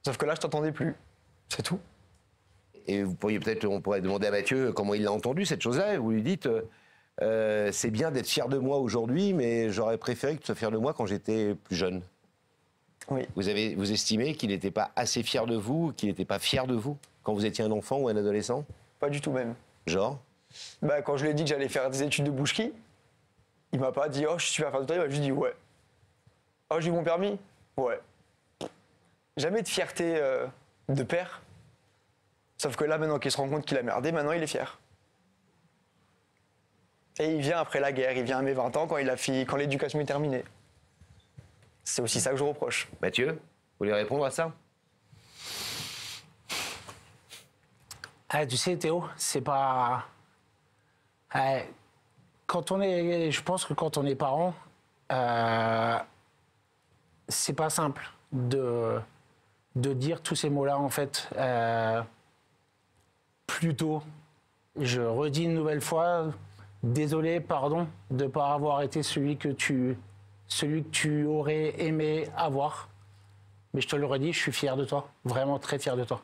Sauf que là, je t'attendais plus. C'est tout. Et vous pourriez peut-être, on pourrait demander à Mathieu comment il l'a entendu cette chose-là. Vous lui dites, c'est bien d'être fier de moi aujourd'hui, mais j'aurais préféré que tu sois fier de moi quand j'étais plus jeune. Oui. Vous estimez qu'il n'était pas assez fier de vous, qu'il n'était pas fier de vous quand vous étiez un enfant ou un adolescent? Pas du tout même. Genre? Quand je lui ai dit que j'allais faire des études de boucherie, il m'a pas dit « Oh, je suis super fier de toi », il m'a juste dit « Ouais ». « Oh, j'ai eu mon permis ?»« Ouais ». Jamais de fierté de père. Sauf que là, maintenant qu'il se rend compte qu'il a merdé, maintenant il est fier. Et il vient après la guerre, il vient à mes 20 ans quand l'éducation est terminée. C'est aussi ça que je reproche. Mathieu, vous voulez répondre à ça? Tu sais, Théo, c'est pas... Je pense que quand on est parent, c'est pas simple de dire tous ces mots-là, en fait. Plutôt, je redis une nouvelle fois, désolé, pardon, de ne pas avoir été celui que tu aurais aimé avoir. Mais je te le redis, je suis fier de toi, vraiment très fier de toi.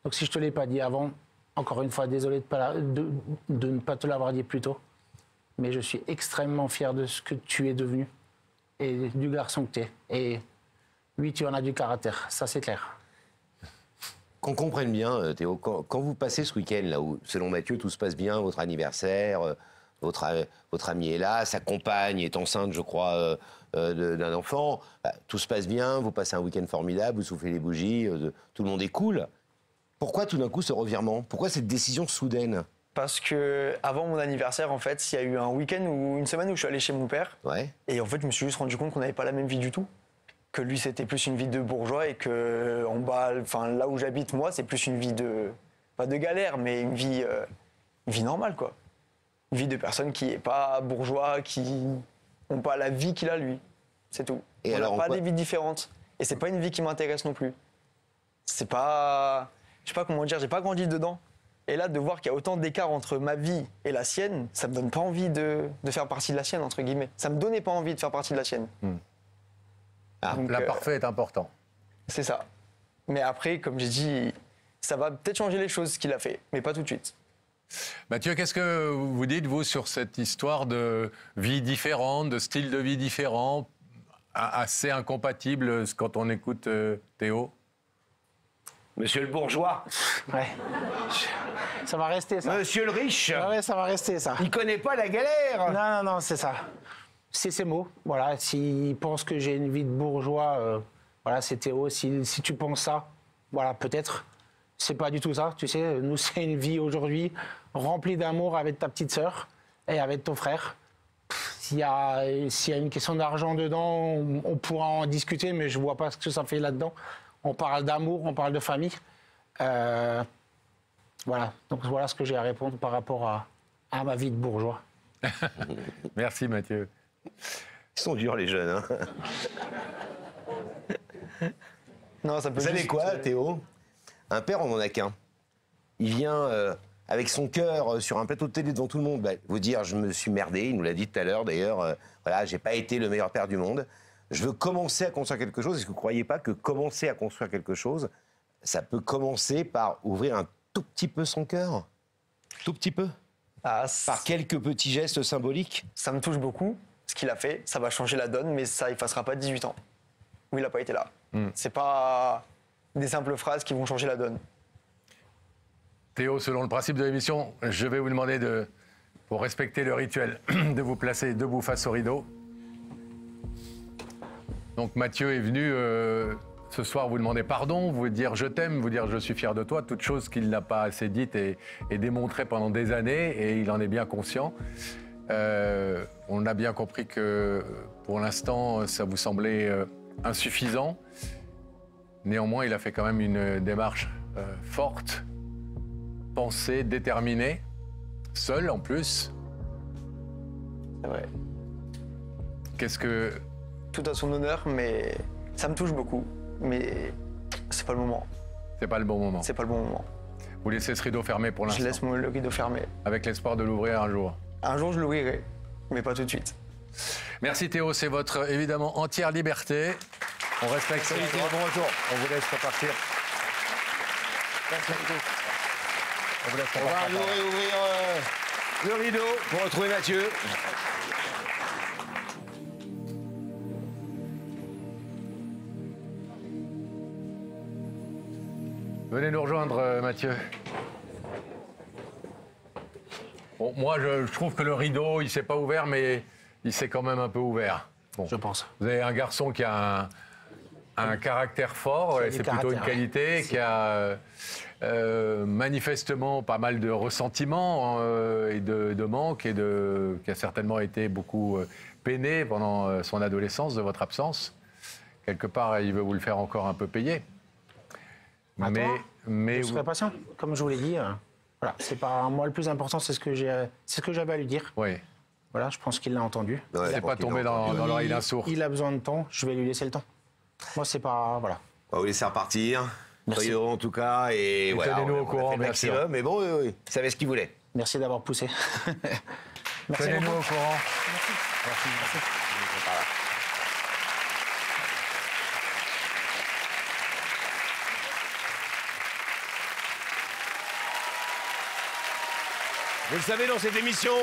Donc si je ne te l'ai pas dit avant, encore une fois, désolé de ne pas te l'avoir dit plus tôt. Mais je suis extrêmement fier de ce que tu es devenu et du garçon que tu es. Et oui, tu en as du caractère, ça c'est clair. Qu'on comprenne bien, Théo, quand vous passez ce week-end, là où, selon Mathieu, tout se passe bien, votre anniversaire, votre ami est là, sa compagne est enceinte, je crois, d'un enfant, tout se passe bien, vous passez un week-end formidable, vous soufflez les bougies, tout le monde est cool. Pourquoi tout d'un coup ce revirement? Pourquoi cette décision soudaine? Parce que avant mon anniversaire, en fait, il y a eu un week-end ou une semaine où je suis allé chez mon père. Ouais. Et en fait, je me suis juste rendu compte qu'on n'avait pas la même vie du tout. Que lui, c'était plus une vie de bourgeois et que en bas, enfin là où j'habite moi, c'est plus une vie pas de galère, mais une vie normale, quoi. Une vie de personnes qui n'est pas bourgeois, qui n'ont pas la vie qu'il a lui. C'est tout. Et on n'a pas des vies différentes. Et c'est pas une vie qui m'intéresse non plus. C'est pas, je sais pas comment dire, j'ai pas grandi dedans. Et là, de voir qu'il y a autant d'écart entre ma vie et la sienne, ça me donne pas envie de faire partie de la sienne, entre guillemets. Ça me donnait pas envie de faire partie de la sienne. L'imparfait est important. C'est ça. Mais après, comme j'ai dit, ça va peut-être changer les choses, ce qu'il a fait, mais pas tout de suite. Mathieu, qu'est-ce que vous dites, vous, sur cette histoire de vie différente, de style de vie différent, assez incompatible quand on écoute Théo? Monsieur le bourgeois. Ouais. Ça va rester, ça. Monsieur le riche. Ouais, ça va rester, ça. Il connaît pas la galère. Non, c'est ça. C'est ces mots. Voilà, s'il pense que j'ai une vie de bourgeois, voilà, c'est Théo. Si tu penses ça, voilà, peut-être. C'est pas du tout ça, tu sais. Nous, c'est une vie aujourd'hui remplie d'amour avec ta petite sœur et avec ton frère. S'il y a une question d'argent dedans, on pourra en discuter, mais je vois pas ce que ça fait là-dedans. On parle d'amour, on parle de famille. Voilà, donc voilà ce que j'ai à répondre par rapport à ma vie de bourgeois. Merci Mathieu. Ils sont durs les jeunes. Non, ça peut Vous savez quoi, Théo? Un père, on n'en a qu'un. Il vient avec son cœur sur un plateau de télé devant tout le monde, vous dire je me suis merdé, il nous l'a dit tout à l'heure d'ailleurs, voilà, j'ai pas été le meilleur père du monde. Je veux commencer à construire quelque chose. Est-ce que vous ne croyez pas que commencer à construire quelque chose, ça peut commencer par ouvrir un tout petit peu son cœur? Tout petit peu? Par quelques petits gestes symboliques? Ça me touche beaucoup, ce qu'il a fait. Ça va changer la donne, mais ça effacera pas 18 ans où il n'a pas été là. C'est pas des simples phrases qui vont changer la donne. Théo, selon le principe de l'émission, je vais vous demander pour respecter le rituel, de vous placer debout face au rideau. Donc Mathieu est venu ce soir vous demander pardon, vous dire je t'aime, vous dire je suis fier de toi, toute chose qu'il n'a pas assez dite et démontrée pendant des années, et il en est bien conscient. On a bien compris que pour l'instant, ça vous semblait insuffisant. Néanmoins, il a fait quand même une démarche forte, pensée, déterminée, seul en plus. C'est vrai. Qu'est-ce que... Tout à son honneur, mais ça me touche beaucoup. Mais c'est pas le moment. C'est pas le bon moment. C'est pas le bon moment. Vous laissez ce rideau fermé pour l'instant? Je laisse le rideau fermé. Avec l'espoir de l'ouvrir un jour? Un jour, je l'ouvrirai, mais pas tout de suite. Merci Théo, c'est votre, évidemment, entière liberté. On respecte ça. Bon retour. On vous laisse repartir. On vous laisse repartir. On va nous réouvrir le rideau pour retrouver Mathieu. Venez nous rejoindre, Mathieu. Bon, moi, je trouve que le rideau, il ne s'est pas ouvert, mais il s'est quand même un peu ouvert. Bon. Je pense. Vous avez un garçon qui a un caractère fort, c'est plutôt une qualité, qui a manifestement pas mal de ressentiments et de manque, et qui a certainement été beaucoup peiné pendant son adolescence de votre absence. Quelque part, il veut vous le faire encore un peu payer. Mais je serai patient, comme je vous l'ai dit. Voilà, c'est pas moi le plus important, c'est ce que j'avais à lui dire. Oui. Voilà, je pense qu'il l'a entendu. Ouais, c'est pas tombé dans l'oreille d'un sourd. Il a besoin de temps, je vais lui laisser le temps. Moi, c'est pas... Voilà. On va vous laisser repartir. Soyez heureux en tout cas. Et voilà, tenez-nous au courant, bien sûr. Mais bon, oui, il savait ce qu'il voulait. Merci d'avoir poussé. Tenez-nous au courant. Merci. Vous le savez, dans cette émission,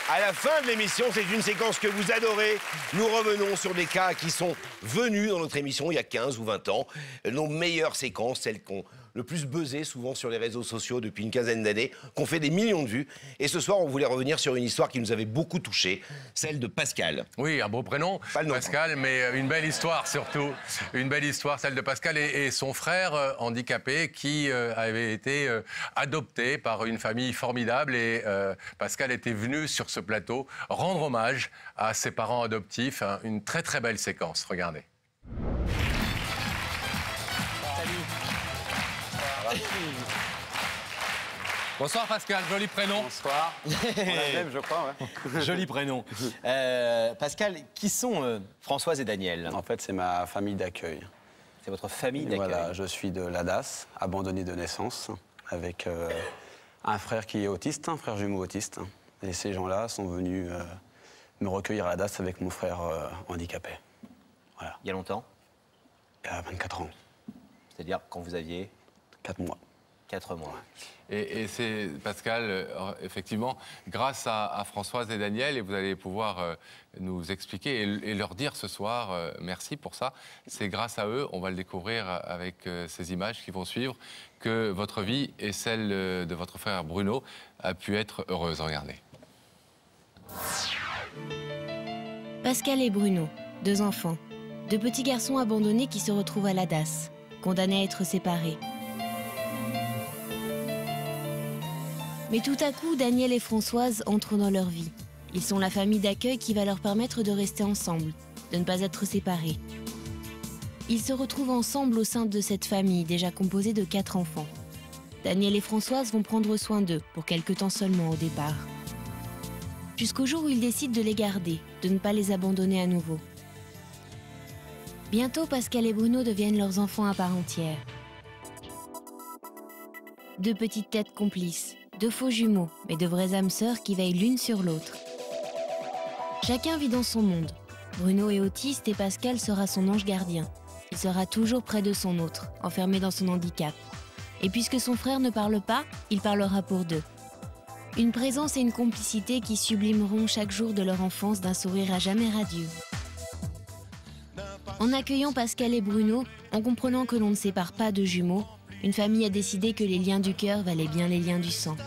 à la fin de l'émission, c'est une séquence que vous adorez. Nous revenons sur des cas qui sont venus dans notre émission il y a 15 ou 20 ans. Nos meilleures séquences, celles qu'on le plus buzzé souvent sur les réseaux sociaux depuis une quinzaine d'années, qu'on fait des millions de vues. Et ce soir, on voulait revenir sur une histoire qui nous avait beaucoup touchés, celle de Pascal. Oui, un beau prénom, Pascal, mais une belle histoire surtout. Une belle histoire, celle de Pascal et son frère handicapé qui avait été adopté par une famille formidable. Et Pascal était venu sur ce plateau rendre hommage à ses parents adoptifs. Une très très belle séquence, regardez. Bonsoir Pascal, joli prénom. Bonsoir. On a le même, je crois, ouais. Joli prénom. Pascal, qui sont Françoise et Daniel? En fait, c'est ma famille d'accueil. C'est votre famille d'accueil? Voilà, je suis de l'ADAS, abandonné de naissance, avec un frère qui est autiste, un frère jumeau autiste. Et ces gens-là sont venus me recueillir à l'ADAS avec mon frère handicapé. Voilà. Il y a longtemps? Il y a 24 ans. C'est-à-dire quand vous aviez? 4 mois. 4 mois. Et c'est, Pascal, effectivement, grâce à Françoise et Daniel, et vous allez pouvoir nous expliquer et leur dire ce soir, merci pour ça, c'est grâce à eux, on va le découvrir avec ces images qui vont suivre, que votre vie et celle de votre frère Bruno a pu être heureuse. Regardez. Pascal et Bruno, 2 enfants, 2 petits garçons abandonnés qui se retrouvent à l'ADAS, condamnés à être séparés. Mais tout à coup, Daniel et Françoise entrent dans leur vie. Ils sont la famille d'accueil qui va leur permettre de rester ensemble, de ne pas être séparés. Ils se retrouvent ensemble au sein de cette famille déjà composée de 4 enfants. Daniel et Françoise vont prendre soin d'eux pour quelque temps seulement au départ. Jusqu'au jour où ils décident de les garder, de ne pas les abandonner à nouveau. Bientôt, Pascal et Bruno deviennent leurs enfants à part entière. 2 petites têtes complices, 2 faux jumeaux, mais de vraies âmes sœurs qui veillent l'une sur l'autre. Chacun vit dans son monde. Bruno est autiste et Pascal sera son ange gardien. Il sera toujours près de son autre, enfermé dans son handicap. Et puisque son frère ne parle pas, il parlera pour 2. Une présence et une complicité qui sublimeront chaque jour de leur enfance d'un sourire à jamais radieux. En accueillant Pascal et Bruno, en comprenant que l'on ne sépare pas de jumeaux, une famille a décidé que les liens du cœur valaient bien les liens du sang.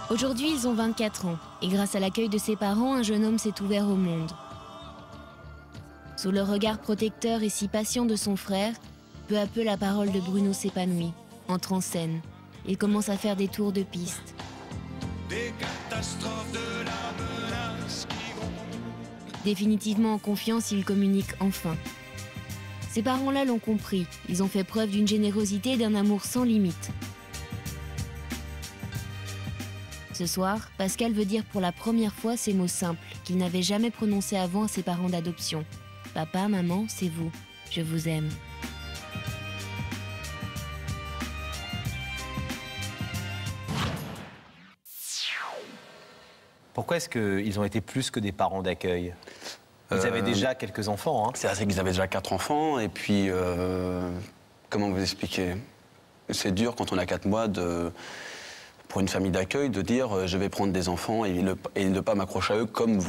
Aujourd'hui, ils ont 24 ans, et grâce à l'accueil de ses parents, un jeune homme s'est ouvert au monde. Sous le regard protecteur et si patient de son frère, peu à peu la parole de Bruno s'épanouit, entre en scène. Il commence à faire des tours de piste. Définitivement en confiance, il communique enfin. Ses parents-là l'ont compris, ils ont fait preuve d'une générosité et d'un amour sans limite. Ce soir, Pascal veut dire pour la première fois ces mots simples qu'il n'avait jamais prononcés avant à ses parents d'adoption. Papa, maman, c'est vous. Je vous aime. Pourquoi est-ce qu'ils ont été plus que des parents d'accueil? Ils avaient déjà quelques enfants. Hein. C'est vrai qu'ils avaient déjà 4 enfants. Et puis, comment vous expliquer? C'est dur quand on a 4 mois pour une famille d'accueil de dire je vais prendre des enfants et ne pas m'accrocher à eux comme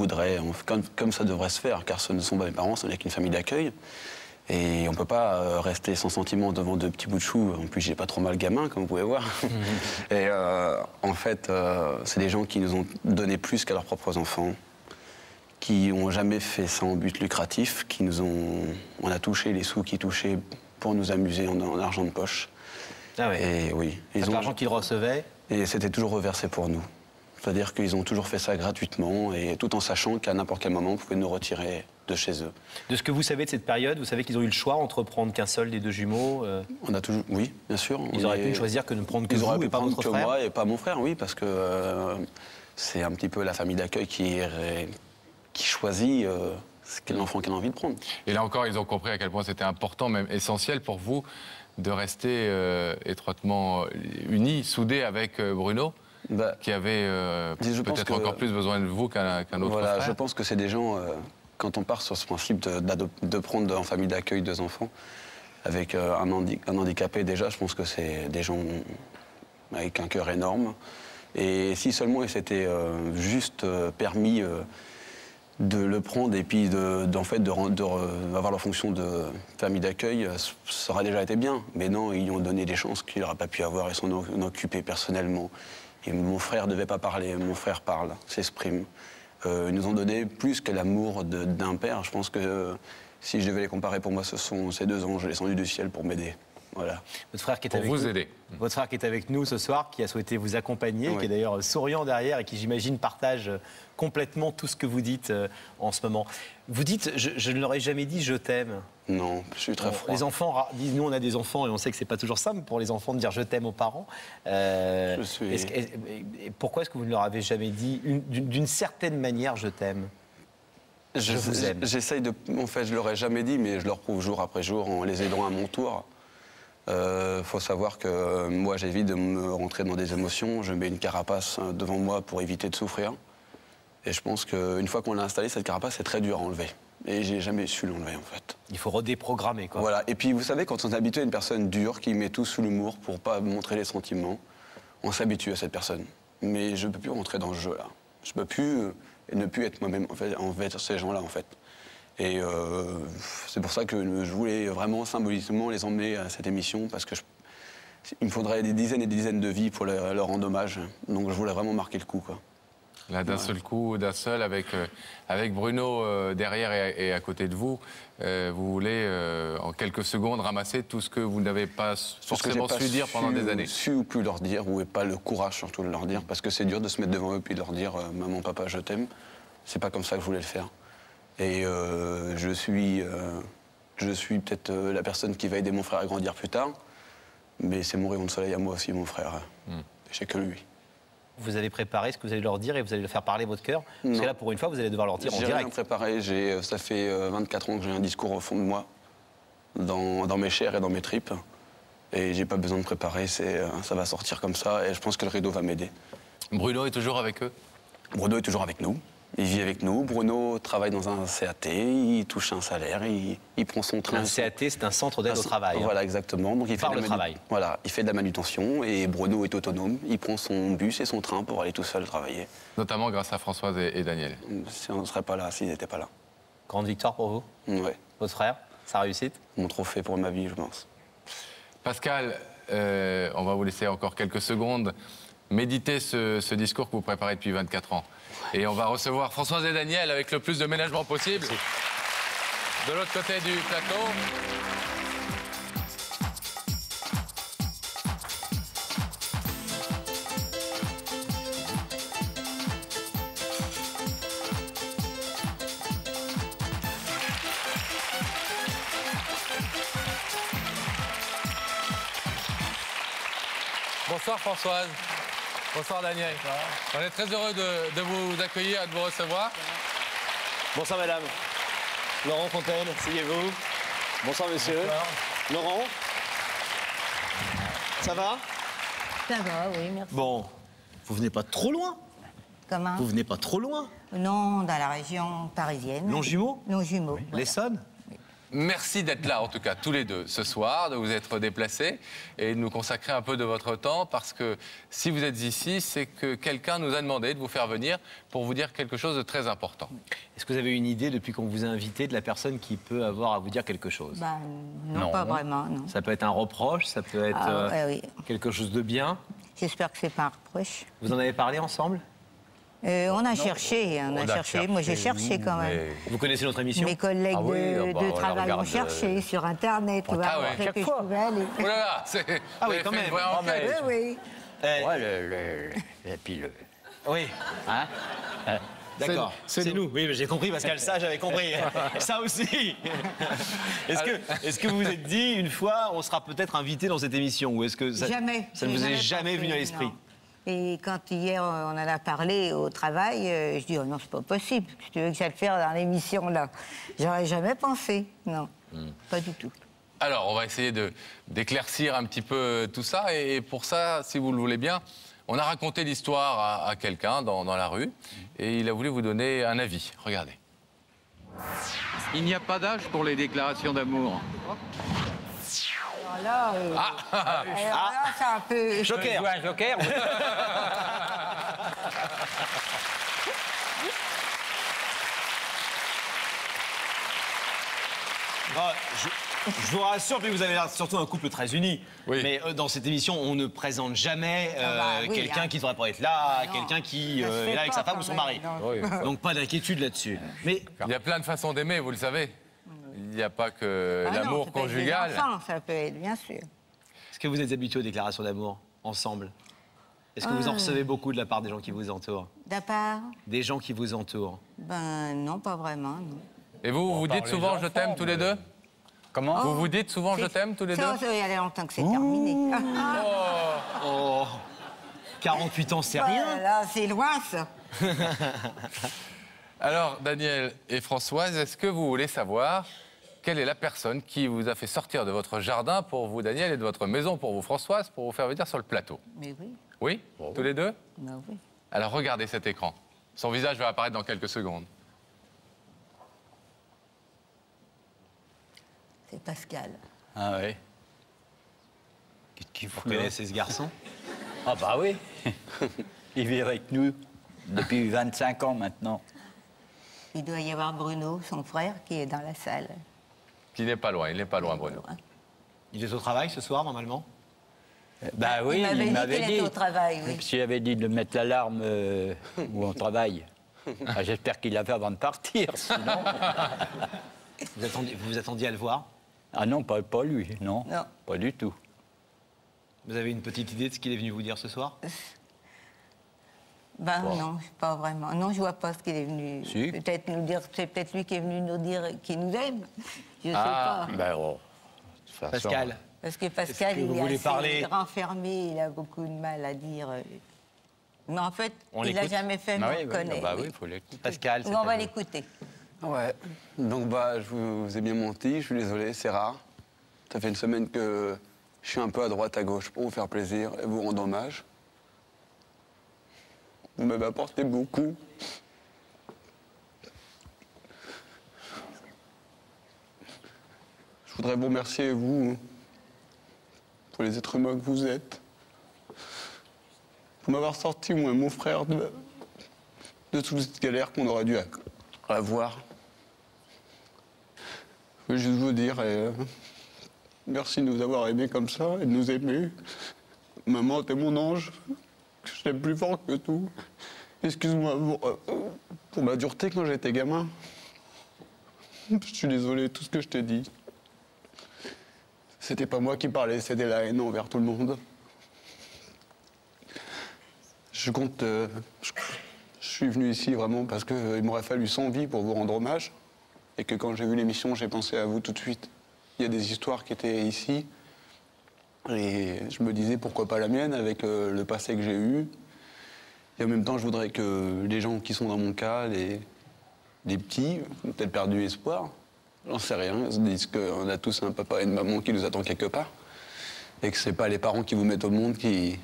comme ça devrait se faire. Car ce ne sont pas mes parents, ce n'est qu'une famille d'accueil. Et on ne peut pas rester sans sentiment devant 2 petits bouts de chou. En plus, j'ai pas trop mal gamin, comme vous pouvez voir. Et en fait, c'est des gens qui nous ont donné plus qu'à leurs propres enfants, qui n'ont jamais fait ça en but lucratif, on a touché les sous qu'ils touchaient pour nous amuser en argent de poche. Ah ouais. Et oui. L'argent qu'ils recevaient? Et c'était toujours reversé pour nous. C'est-à-dire qu'ils ont toujours fait ça gratuitement, et tout en sachant qu'à n'importe quel moment, on pouvait nous retirer de chez eux. De ce que vous savez de cette période, vous savez qu'ils ont eu le choix entre prendre qu'un seul des 2 jumeaux On a toujours, oui, bien sûr. Ils auraient pu choisir que de ne prendre que vous et pas votre frère? Moi et pas mon frère, oui, parce que c'est un petit peu la famille d'accueil qui choisit quel enfant qu'elle a envie de prendre. Et là encore, ils ont compris à quel point c'était important, même essentiel pour vous, de rester étroitement unis, soudés avec Bruno, qui avait peut-être encore plus besoin de vous qu'un autre frère. Je pense que c'est des gens, quand on part sur ce principe de prendre en famille d'accueil 2 enfants, avec un handicapé déjà, je pense que c'est des gens avec un cœur énorme. Et si seulement il s'était juste permis de le prendre et puis d'avoir la fonction de famille d'accueil, ça aurait déjà été bien. Mais non, ils lui ont donné des chances qu'il n'aurait pas pu avoir et s'en occuper personnellement. Et mon frère ne devait pas parler, mon frère parle, s'exprime. Ils nous ont donné plus que l'amour d'un père. Je pense que si je devais les comparer, pour moi, ce sont ces 2 anges descendus du ciel pour m'aider. Voilà. Votre frère qui est pour avec vous nous, aider. Votre frère qui est avec nous ce soir, qui a souhaité vous accompagner, Oui. qui est d'ailleurs souriant derrière et qui, j'imagine, partage complètement tout ce que vous dites en ce moment. Vous dites, je ne leur ai jamais dit je t'aime. Non, je suis très froid. Les enfants disent, nous on a des enfants et on sait que c'est pas toujours simple pour les enfants de dire je t'aime aux parents. Pourquoi est-ce que vous ne leur avez jamais dit d'une certaine manière je t'aime? Je vous aime. J'essaye de... En fait, je leur ai jamais dit, mais je leur prouve jour après jour en les aidant à mon tour. Faut savoir que moi, j'évite de me rentrer dans des émotions. Je mets une carapace devant moi pour éviter de souffrir. Et je pense qu'une fois qu'on l'a installée, cette carapace, c'est très dur à enlever. Et j'ai jamais su l'enlever, en fait. Il faut redéprogrammer, quoi. Voilà. Et puis, vous savez, quand on est habitué à une personne dure, qui met tout sous l'humour pour pas montrer les sentiments, on s'habitue à cette personne. Mais je peux plus rentrer dans ce jeu-là. Je peux plus ne plus être moi-même envers ces gens-là, en fait. Et c'est pour ça que je voulais vraiment symboliquement les emmener à cette émission, parce que il me faudrait des dizaines et des dizaines de vies pour leur rendre hommage. Donc je voulais vraiment marquer le coup, quoi. Là, d'un seul coup, avec Bruno derrière et à côté de vous, vous voulez en quelques secondes ramasser tout ce que vous n'avez pas forcément su dire pendant des années. Su ou plus leur dire, ou pas le courage surtout de leur dire, parce que c'est dur de se mettre devant eux puis de leur dire maman, papa, je t'aime. C'est pas comme ça que je voulais le faire. Et je suis peut-être la personne qui va aider mon frère à grandir plus tard, mais c'est mon rayon de soleil à moi aussi, mon frère. J'ai que lui. Vous avez préparé ce que vous allez leur dire et vous allez leur faire parler votre cœur? Parce que là, pour une fois, vous allez devoir leur dire en direct. J'ai rien préparé. Ça fait 24 ans que j'ai un discours au fond de moi, dans mes chairs et dans mes tripes. Et j'ai pas besoin de préparer, ça va sortir comme ça et je pense que le rideau va m'aider. Bruno est toujours avec eux? Bruno est toujours avec nous. Il vit avec nous. Bruno travaille dans un CAT, il touche un salaire, il prend son train. Un CAT, c'est un centre d'aide au travail. Voilà, exactement. Donc il fait Par le travail. Voilà, il fait de la manutention et Bruno est autonome. Il prend son bus et son train pour aller tout seul travailler. Notamment grâce à Françoise et Daniel. On ne serait pas là s'ils n'étaient pas là. Grande victoire pour vous? Oui. Votre frère, sa réussite? Mon trophée pour ma vie, je pense. Pascal, on va vous laisser encore quelques secondes. Méditez ce discours que vous préparez depuis 24 ans. Et on va recevoir Françoise et Daniel avec le plus de ménagement possible. De l'autre côté du plateau. Bonsoir Françoise. Bonsoir Daniel. On est très heureux de vous accueillir et de vous recevoir. Bonsoir madame. Laurent Fontaine, asseyez-vous. Bonsoir monsieur. Bonsoir. Laurent. Ça va? Ça va, oui, merci. Bon, vous venez pas trop loin? Comment? Vous venez pas trop loin? Non, dans la région parisienne. Longjumeau? Longjumeau. Oui. L'Essonne? Merci d'être là, en tout cas, tous les deux, ce soir, de vous être déplacés et de nous consacrer un peu de votre temps, parce que si vous êtes ici, c'est que quelqu'un nous a demandé de vous faire venir pour vous dire quelque chose de très important. Est-ce que vous avez une idée, depuis qu'on vous a invité, de la personne qui peut avoir à vous dire quelque chose? Ben, non, pas vraiment, non. Ça peut être un reproche, ça peut être oui. quelque chose de bien. J'espère que c'est pas un reproche. Vous en avez parlé ensemble? On a cherché, Moi, j'ai cherché quand même. Vous connaissez notre émission? Mes collègues de travail ont cherché sur Internet. Ah ouais, chaque fois. Oh là là, ah oui, quand même. Oui. Et puis le... Oui. Hein? D'accord, c'est nous. Oui, j'ai compris, Pascal, ça, j'avais compris. Ça aussi. Est-ce que vous vous êtes dit, une fois, on sera peut-être invité dans cette émission? Ou est-ce que ça, jamais. Ça ne vous est jamais venu à l'esprit? Et quand hier on en a parlé au travail, je dis oh non, c'est pas possible. Tu veux que j'aille le faire dans l'émission là? J'aurais jamais pensé, non, pas du tout. Alors, on va essayer d'éclaircir un petit peu tout ça, et pour ça, si vous le voulez bien, on a raconté l'histoire à quelqu'un dans la rue, et il a voulu vous donner un avis. Regardez. Il n'y a pas d'âge pour les déclarations d'amour. Là, c'est un peu... Joker. Jouer un joker. Je vous rassure, puis vous avez surtout un couple très uni. Oui. Mais dans cette émission, on ne présente jamais quelqu'un qui ne devrait pas être là, quelqu'un qui est là avec sa femme ou son mari. Donc pas d'inquiétude là-dessus. Mais il y a plein de façons d'aimer, vous le savez. Il n'y a pas que l'amour conjugal. Ça peut être, bien sûr. Est-ce que vous êtes habitué aux déclarations d'amour ensemble? Est-ce que vous en recevez beaucoup de la part des gens qui vous entourent? De la part? Des gens qui vous entourent? Ben non, pas vraiment, non. Et vous dites souvent je t'aime tous les deux? Comment? Vous vous dites souvent je t'aime tous les deux? Ça il y a longtemps que c'est terminé. Oh 48 ans, c'est rien. Là, c'est loin, ça. Alors, Daniel et Françoise, est-ce que vous voulez savoir quelle est la personne qui vous a fait sortir de votre jardin pour vous, Daniel, et de votre maison pour vous, Françoise, pour vous faire venir sur le plateau? Mais oui. Oui? Tous les deux? Ben oui. Alors, regardez cet écran. Son visage va apparaître dans quelques secondes. C'est Pascal. Ah oui. Vous connaissez ce garçon? Ah bah oui. Il vit avec nous depuis 25 ans maintenant. Il doit y avoir Bruno, son frère, qui est dans la salle. Qui n'est pas loin, il n'est pas loin, Bruno. Il est au travail ce soir, normalement? Bah oui, il m'avait dit. Qu'il était au travail, oui. S'il avait dit de mettre l'alarme où on travaille. Ah, j'espère qu'il l'a fait avant de partir, sinon... Vous vous attendiez à le voir? Ah non, pas lui, non. Non. Pas du tout. Vous avez une petite idée de ce qu'il est venu vous dire ce soir? Ben non, pas vraiment. Non, je vois pas ce qu'il est venu. Si. Peut-être nous dire, c'est peut-être lui qui est venu nous dire qu'il nous aime. Je sais pas. Ben oh. Pascal. Parce que Pascal, il est assez renfermé, il a beaucoup de mal à dire. Mais en fait, il l'a jamais fait, mais on connaît. Bah oui, il faut l'écouter. Pascal, on va l'écouter. Ouais, donc je vous ai bien menti, je suis désolé, c'est rare. Ça fait une semaine que Je suis un peu à droite, à gauche pour vous faire plaisir et vous rendre hommage. Vous m'avez apporté beaucoup. Je voudrais vous remercier, vous, pour les êtres humains que vous êtes. Pour m'avoir sorti, moi et mon frère, de toute cette galère qu'on aurait dû avoir. Je veux juste vous dire, merci de nous avoir aimés comme ça et de nous aimer. Maman, t'es mon ange. Je t'aime plus fort que tout. Excuse-moi pour ma dureté quand j'étais gamin. Je suis désolé de tout ce que je t'ai dit. C'était pas moi qui parlais, c'était la haine envers tout le monde. Je suis venu ici vraiment parce qu'il m'aurait fallu 100 vies pour vous rendre hommage. Et que quand j'ai vu l'émission, j'ai pensé à vous tout de suite. Il y a des histoires qui étaient ici. Et je me disais pourquoi pas la mienne avec le passé que j'ai eu. Et en même temps, je voudrais que les gens qui sont dans mon cas, les petits, ont peut-être perdu espoir. J'en sais rien. Ils se disent qu'on a tous un papa et une maman qui nous attend quelque part. Et que c'est pas les parents qui vous mettent au monde qui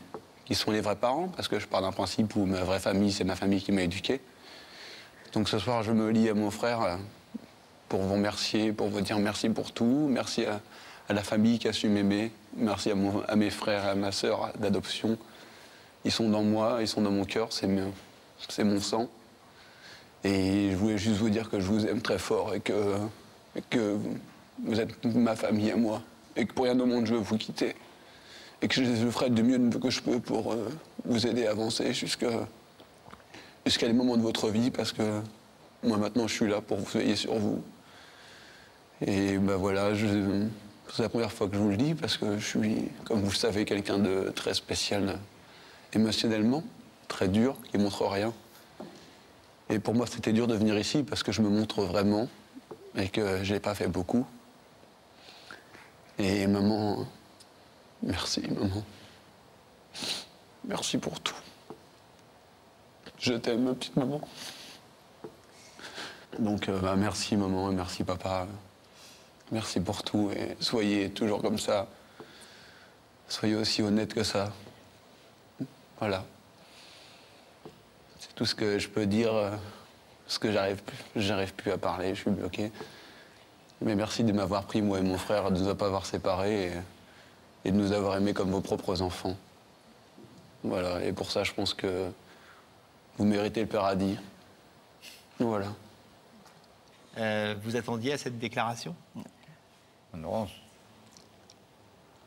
sont les vrais parents. Parce que je pars d'un principe où ma vraie famille, c'est ma famille qui m'a éduqué. Donc ce soir, je me lie à mon frère pour vous remercier, pour vous dire merci pour tout. Merci à la famille qui a su m'aimer. Merci à mes frères et à ma sœur d'adoption. Ils sont dans moi, ils sont dans mon cœur, c'est mon sang. Et je voulais juste vous dire que je vous aime très fort et que vous êtes ma famille à moi. Et que pour rien au monde, je veux vous quitter. Et que je ferai du mieux que je peux pour vous aider à avancer jusqu'à les moments de votre vie, parce que moi, maintenant, je suis là pour vous veiller sur vous. Et ben voilà, c'est la première fois que je vous le dis, parce que je suis, comme vous le savez, quelqu'un de très spécial émotionnellement, très dur, qui montre rien. Et pour moi, c'était dur de venir ici, parce que je me montre vraiment, et que je n'ai pas fait beaucoup. Et maman, merci maman. Merci pour tout. Je t'aime, ma petite maman. Donc, merci maman et merci papa. Merci pour tout et soyez toujours comme ça. Soyez aussi honnête que ça. Voilà. C'est tout ce que je peux dire, parce que j'arrive plus à parler, je suis bloqué. Mais merci de m'avoir pris, moi et mon frère, de ne nous pas avoir séparés et de nous avoir aimés comme vos propres enfants. Voilà, et pour ça, je pense que vous méritez le paradis. Voilà. Vous attendiez à cette déclaration? Non.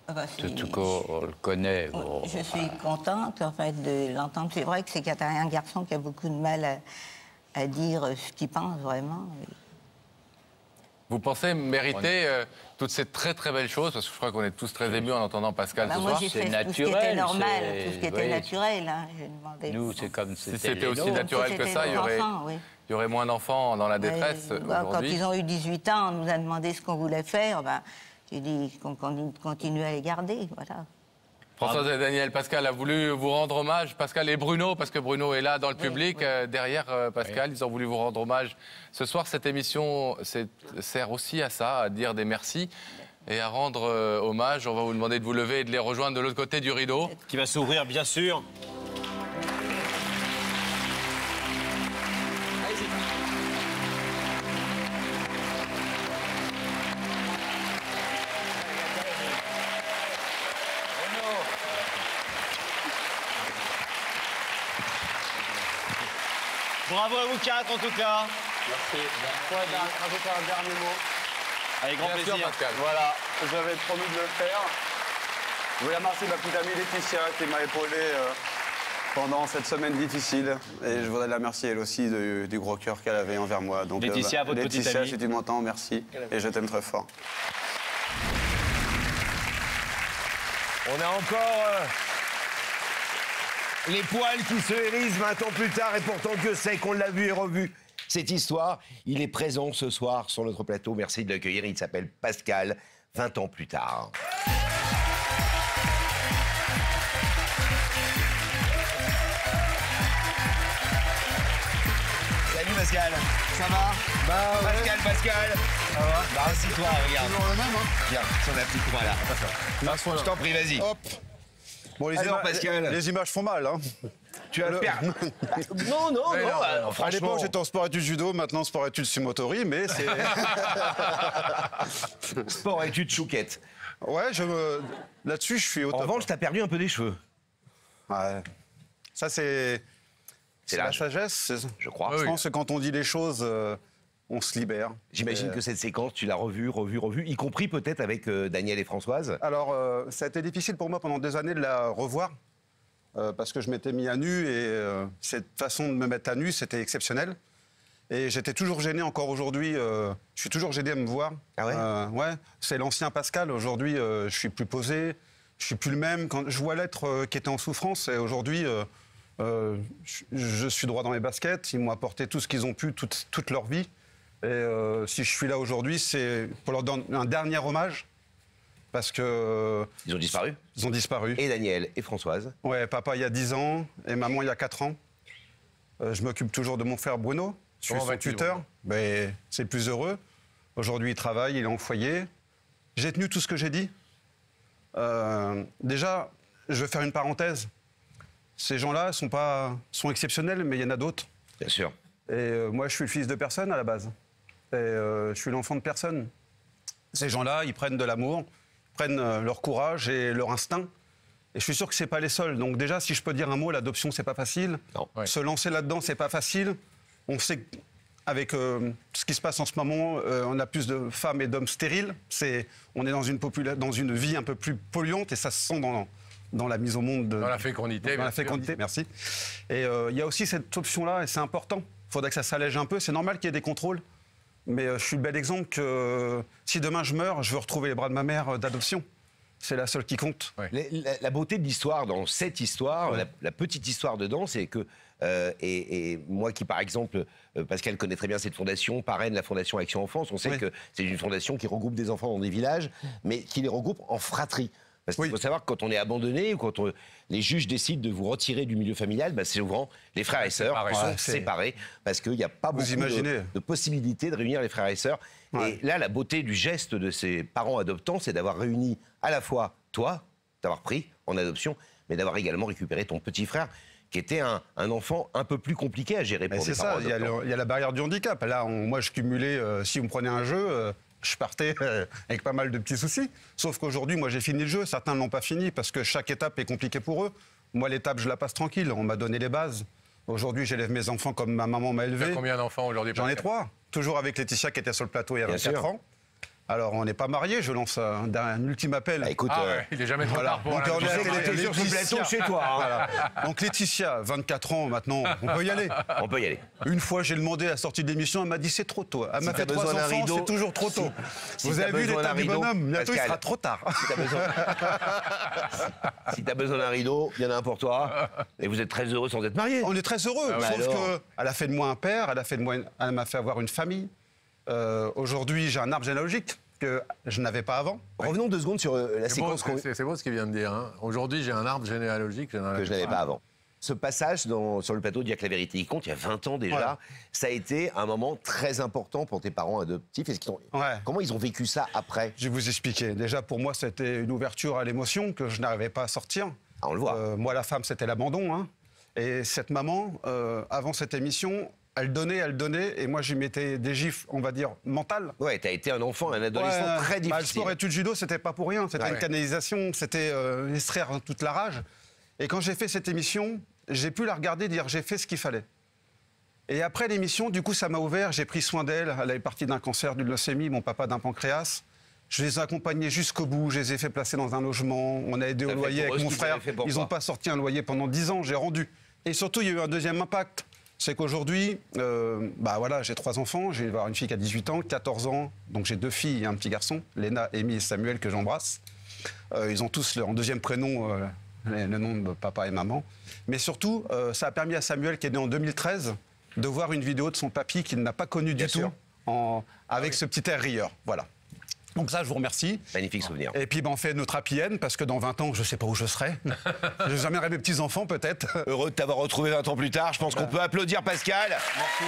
Ah bah, Tout qu'on le connaît. Bon. Je suis contente en fait, de l'entendre. C'est vrai que c'est un garçon qui a beaucoup de mal à dire ce qu'il pense vraiment. Vous pensez mériter toutes ces très très belles choses, parce que je crois qu'on est tous très émus en entendant Pascal ce soir. C'est naturel. Tout ce qui était normal, tout ce qui était naturel. Hein, nous, c'est comme si c'était aussi naturel que ça, il y aurait moins d'enfants dans la détresse aujourd'hui. Quand ils ont eu 18 ans, on nous a demandé ce qu'on voulait faire. J'ai dit qu'on continue à les garder, voilà. Françoise et Daniel, Pascal a voulu vous rendre hommage. Pascal et Bruno, parce que Bruno est là dans le public, derrière Pascal. Ils ont voulu vous rendre hommage. Ce soir, cette émission sert aussi à ça, à dire des merci et à rendre hommage. On va vous demander de vous lever et de les rejoindre de l'autre côté du rideau. Qui va s'ouvrir, bien sûr. Bravo à vous quatre en tout cas. Merci. Rajouter un dernier mot. Avec grand plaisir. Sûr, Pascal. Voilà, j'avais promis de le faire. Je voulais remercier ma petite amie Laetitia qui m'a épaulé pendant cette semaine difficile. Et je voudrais la remercier elle aussi du gros cœur qu'elle avait envers moi. Donc, Laetitia, votre petite amie. Laetitia, si tu m'entends, merci. Et je t'aime très fort. On a encore les poils qui se hérissent 20 ans plus tard, et pourtant Dieu sait qu'on l'a vu et revu. Cette histoire, il est présent ce soir sur notre plateau. Merci de l'accueillir. Il s'appelle Pascal, 20 ans plus tard. Salut Pascal. Ça va? Pascal. Ça va? Bah, assis-toi, regarde. Toujours le même, hein? Viens, sur la petite croix là. Je t'en prie, vas-y. Hop. Bon, Alors, Pascal. les images font mal, hein? Tu as perdu. Non, franchement. À l'époque, j'étais en sport-études judo, maintenant sport-études sumotori, mais c'est. Sport-études chouquette. Ouais, là-dessus, je suis au top. En revanche, t'as perdu un peu des cheveux. Ouais. Ça, c'est la sagesse. Je crois. Je pense que quand on dit les choses, on se libère. J'imagine que cette séquence, tu l'as revue, y compris peut-être avec Daniel et Françoise. Alors, ça a été difficile pour moi pendant des années de la revoir. Parce que je m'étais mis à nu et cette façon de me mettre à nu, c'était exceptionnel. Et j'étais toujours gêné encore aujourd'hui. Je suis toujours gêné à me voir. Ah ouais? Ouais, c'est l'ancien Pascal. Aujourd'hui, je suis plus posé, je suis plus le même. Quand je vois l'être qui était en souffrance, et aujourd'hui, je suis droit dans mes baskets. Ils m'ont apporté tout ce qu'ils ont pu toute leur vie. Et si je suis là aujourd'hui, c'est pour leur donner un dernier hommage. Parce que... Ils ont disparu? Ils ont disparu. Et Daniel et Françoise? Ouais, papa il y a 10 ans et maman il y a 4 ans. Je m'occupe toujours de mon frère Bruno. Je suis son tuteur. Mais c'est plus heureux. Aujourd'hui, il travaille, il est en foyer. J'ai tenu tout ce que j'ai dit. Déjà, je vais faire une parenthèse. Ces gens-là sont exceptionnels, mais il y en a d'autres. Bien sûr. Et moi, je suis le fils de personne à la base. Et je suis l'enfant de personne. Ces gens-là, ils prennent de l'amour, prennent leur courage et leur instinct. Et je suis sûr que c'est pas les seuls. Donc déjà, si je peux dire un mot, l'adoption, c'est pas facile. Non. Ouais. Se lancer là-dedans, c'est pas facile. On sait qu'avec ce qui se passe en ce moment, on a plus de femmes et d'hommes stériles. On est dans une vie un peu plus polluante et ça se sent dans la mise au monde. Dans la fécondité. Dans la fécondité, merci. Et il y a aussi cette option-là et c'est important. Il faudrait que ça s'allège un peu. C'est normal qu'il y ait des contrôles. Mais je suis le bel exemple que si demain je meurs, je veux retrouver les bras de ma mère d'adoption. C'est la seule qui compte. Ouais. La beauté de l'histoire, dans cette histoire, ouais. la petite histoire dedans, c'est que, et moi qui par exemple, Pascal connaît très bien cette fondation, parraine la Fondation Action Enfance, on sait que c'est une fondation qui regroupe des enfants dans des villages, mais qui les regroupe en fratrie. Parce qu'il faut savoir que quand on est abandonné ou quand les juges décident de vous retirer du milieu familial, bah c'est souvent les frères et sœurs qui sont séparés parce qu'il n'y a pas beaucoup de possibilités de réunir les frères et sœurs. Ouais. Et là, la beauté du geste de ces parents adoptants, c'est d'avoir réuni à la fois toi, d'avoir pris en adoption, mais d'avoir également récupéré ton petit frère qui était un enfant un peu plus compliqué à gérer pour des parents adoptants. C'est ça, il y a la barrière du handicap. Là, moi, je cumulais, si vous me prenez un jeu... je partais avec pas mal de petits soucis. Sauf qu'aujourd'hui, moi, j'ai fini le jeu. Certains ne l'ont pas fini parce que chaque étape est compliquée pour eux. Moi, l'étape, je la passe tranquille. On m'a donné les bases. Aujourd'hui, j'élève mes enfants comme ma maman m'a élevé. Tu as combien d'enfants aujourd'hui? J'en ai 3. Toujours avec Laetitia qui était sur le plateau il y a 24 ans. Alors, on n'est pas mariés, je lance un ultime appel. Écoute, il n'est jamais trop tard pour donc, on est sur le plateau chez toi. Hein. Voilà. Donc, Laetitia, 24 ans maintenant, on peut y aller. On peut y aller. Une fois, j'ai demandé à la sortie de l'émission, elle m'a dit c'est trop tôt. Elle m'a fait 3 enfants, c'est toujours trop tôt. Vous avez vu l'état du bonhomme, bientôt il sera trop tard. Si tu as besoin d'un rideau, il y en a un pour toi. Et vous êtes très heureux sans être mariés. On est très heureux, sauf qu'elle a fait de moi un père, elle m'a fait avoir une famille. Aujourd'hui, j'ai un arbre généalogique que je n'avais pas avant. Revenons 2 secondes sur la séquence. C'est beau ce qu'il vient de dire. Hein. Aujourd'hui, j'ai un arbre généalogique que je n'avais pas avant. Ce passage sur le plateau d'Il y a que la vérité qui compte, il y a 20 ans déjà, ça a été un moment très important pour tes parents adoptifs. Comment ils ont vécu ça après? Je vais vous expliquer. Déjà, pour moi, c'était une ouverture à l'émotion que je n'arrivais pas à sortir. Ah, on le voit. Moi, la femme, c'était l'abandon. Hein. Et cette maman, avant cette émission... Elle donnait, et moi, je lui mettais des gifles, on va dire, mentales. Ouais, t'as été un enfant, un adolescent très difficile. Le sport études judo, c'était pas pour rien. C'était une canalisation, c'était extraire toute la rage. Et quand j'ai fait cette émission, j'ai pu la regarder et dire, j'ai fait ce qu'il fallait. Et après l'émission, du coup, ça m'a ouvert, j'ai pris soin d'elle. Elle avait partie d'un cancer, d'une leucémie, mon papa d'un pancréas. Je les ai accompagnés jusqu'au bout, je les ai fait placer dans un logement. On a aidé au loyer avec mon frère. Ils n'ont pas sorti un loyer pendant 10 ans, j'ai rendu. Et surtout, il y a eu un deuxième impact. C'est qu'aujourd'hui, j'ai 3 enfants. Je vais avoir une fille qui a 18 ans, 14 ans. Donc j'ai 2 filles et un petit garçon, Léna, Amy et Samuel, que j'embrasse. Ils ont tous leur deuxième prénom, le nom de papa et maman. Mais surtout, ça a permis à Samuel, qui est né en 2013, de voir une vidéo de son papy qu'il n'a pas connu du tout, avec ce petit air rieur. Voilà. Donc ça, je vous remercie. Magnifique souvenir. Et puis, on fait notre happy end, parce que dans 20 ans, je ne sais pas où je serai. J'amènerai mes petits-enfants, peut-être. Heureux de t'avoir retrouvé 20 ans plus tard. Je pense qu'on peut applaudir Pascal. Merci.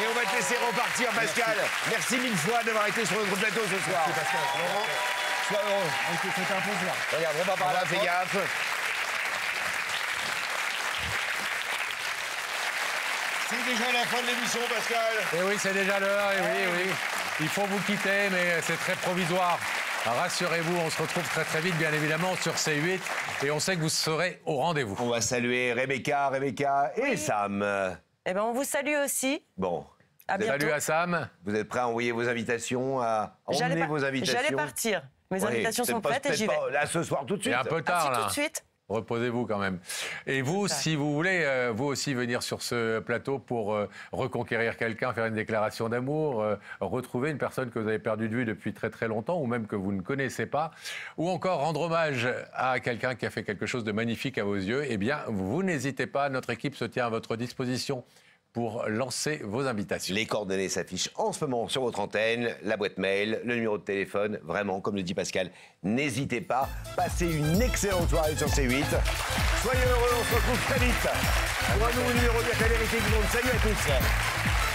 Et on va te laisser repartir, Pascal. Merci mille fois d'avoir été sur notre plateau ce soir. Merci, Pascal. Laurent, sois heureux. C'était un plaisir. Regarde, on va par là, fais gaffe. C'est déjà la fin de l'émission, Pascal. Et oui, c'est déjà l'heure, et oui. Il faut vous quitter, mais c'est très provisoire. Rassurez-vous, on se retrouve très très vite, bien évidemment, sur C8. Et on sait que vous serez au rendez-vous. On va saluer Rebecca et Sam. Eh bien, on vous salue aussi. Bon. Salut à Sam. Vous êtes prêts à envoyer vos invitations, à emmener vos invitations? J'allais partir. Mes invitations sont prêtes et j'y vais. Là, ce soir, tout de suite. C'est un peu tard, là. Tout de suite. Reposez-vous quand même. Et vous, si vous voulez, vous aussi venir sur ce plateau pour reconquérir quelqu'un, faire une déclaration d'amour, retrouver une personne que vous avez perdue de vue depuis très très longtemps ou même que vous ne connaissez pas, ou encore rendre hommage à quelqu'un qui a fait quelque chose de magnifique à vos yeux, eh bien, vous n'hésitez pas, notre équipe se tient à votre disposition pour lancer vos invitations. Les coordonnées s'affichent en ce moment sur votre antenne, la boîte mail, le numéro de téléphone. Vraiment, comme le dit Pascal, n'hésitez pas. Passez une excellente soirée sur C8. Soyez heureux, on se retrouve très vite pour un nouveau numéro de La Vérité du Monde. Salut à tous.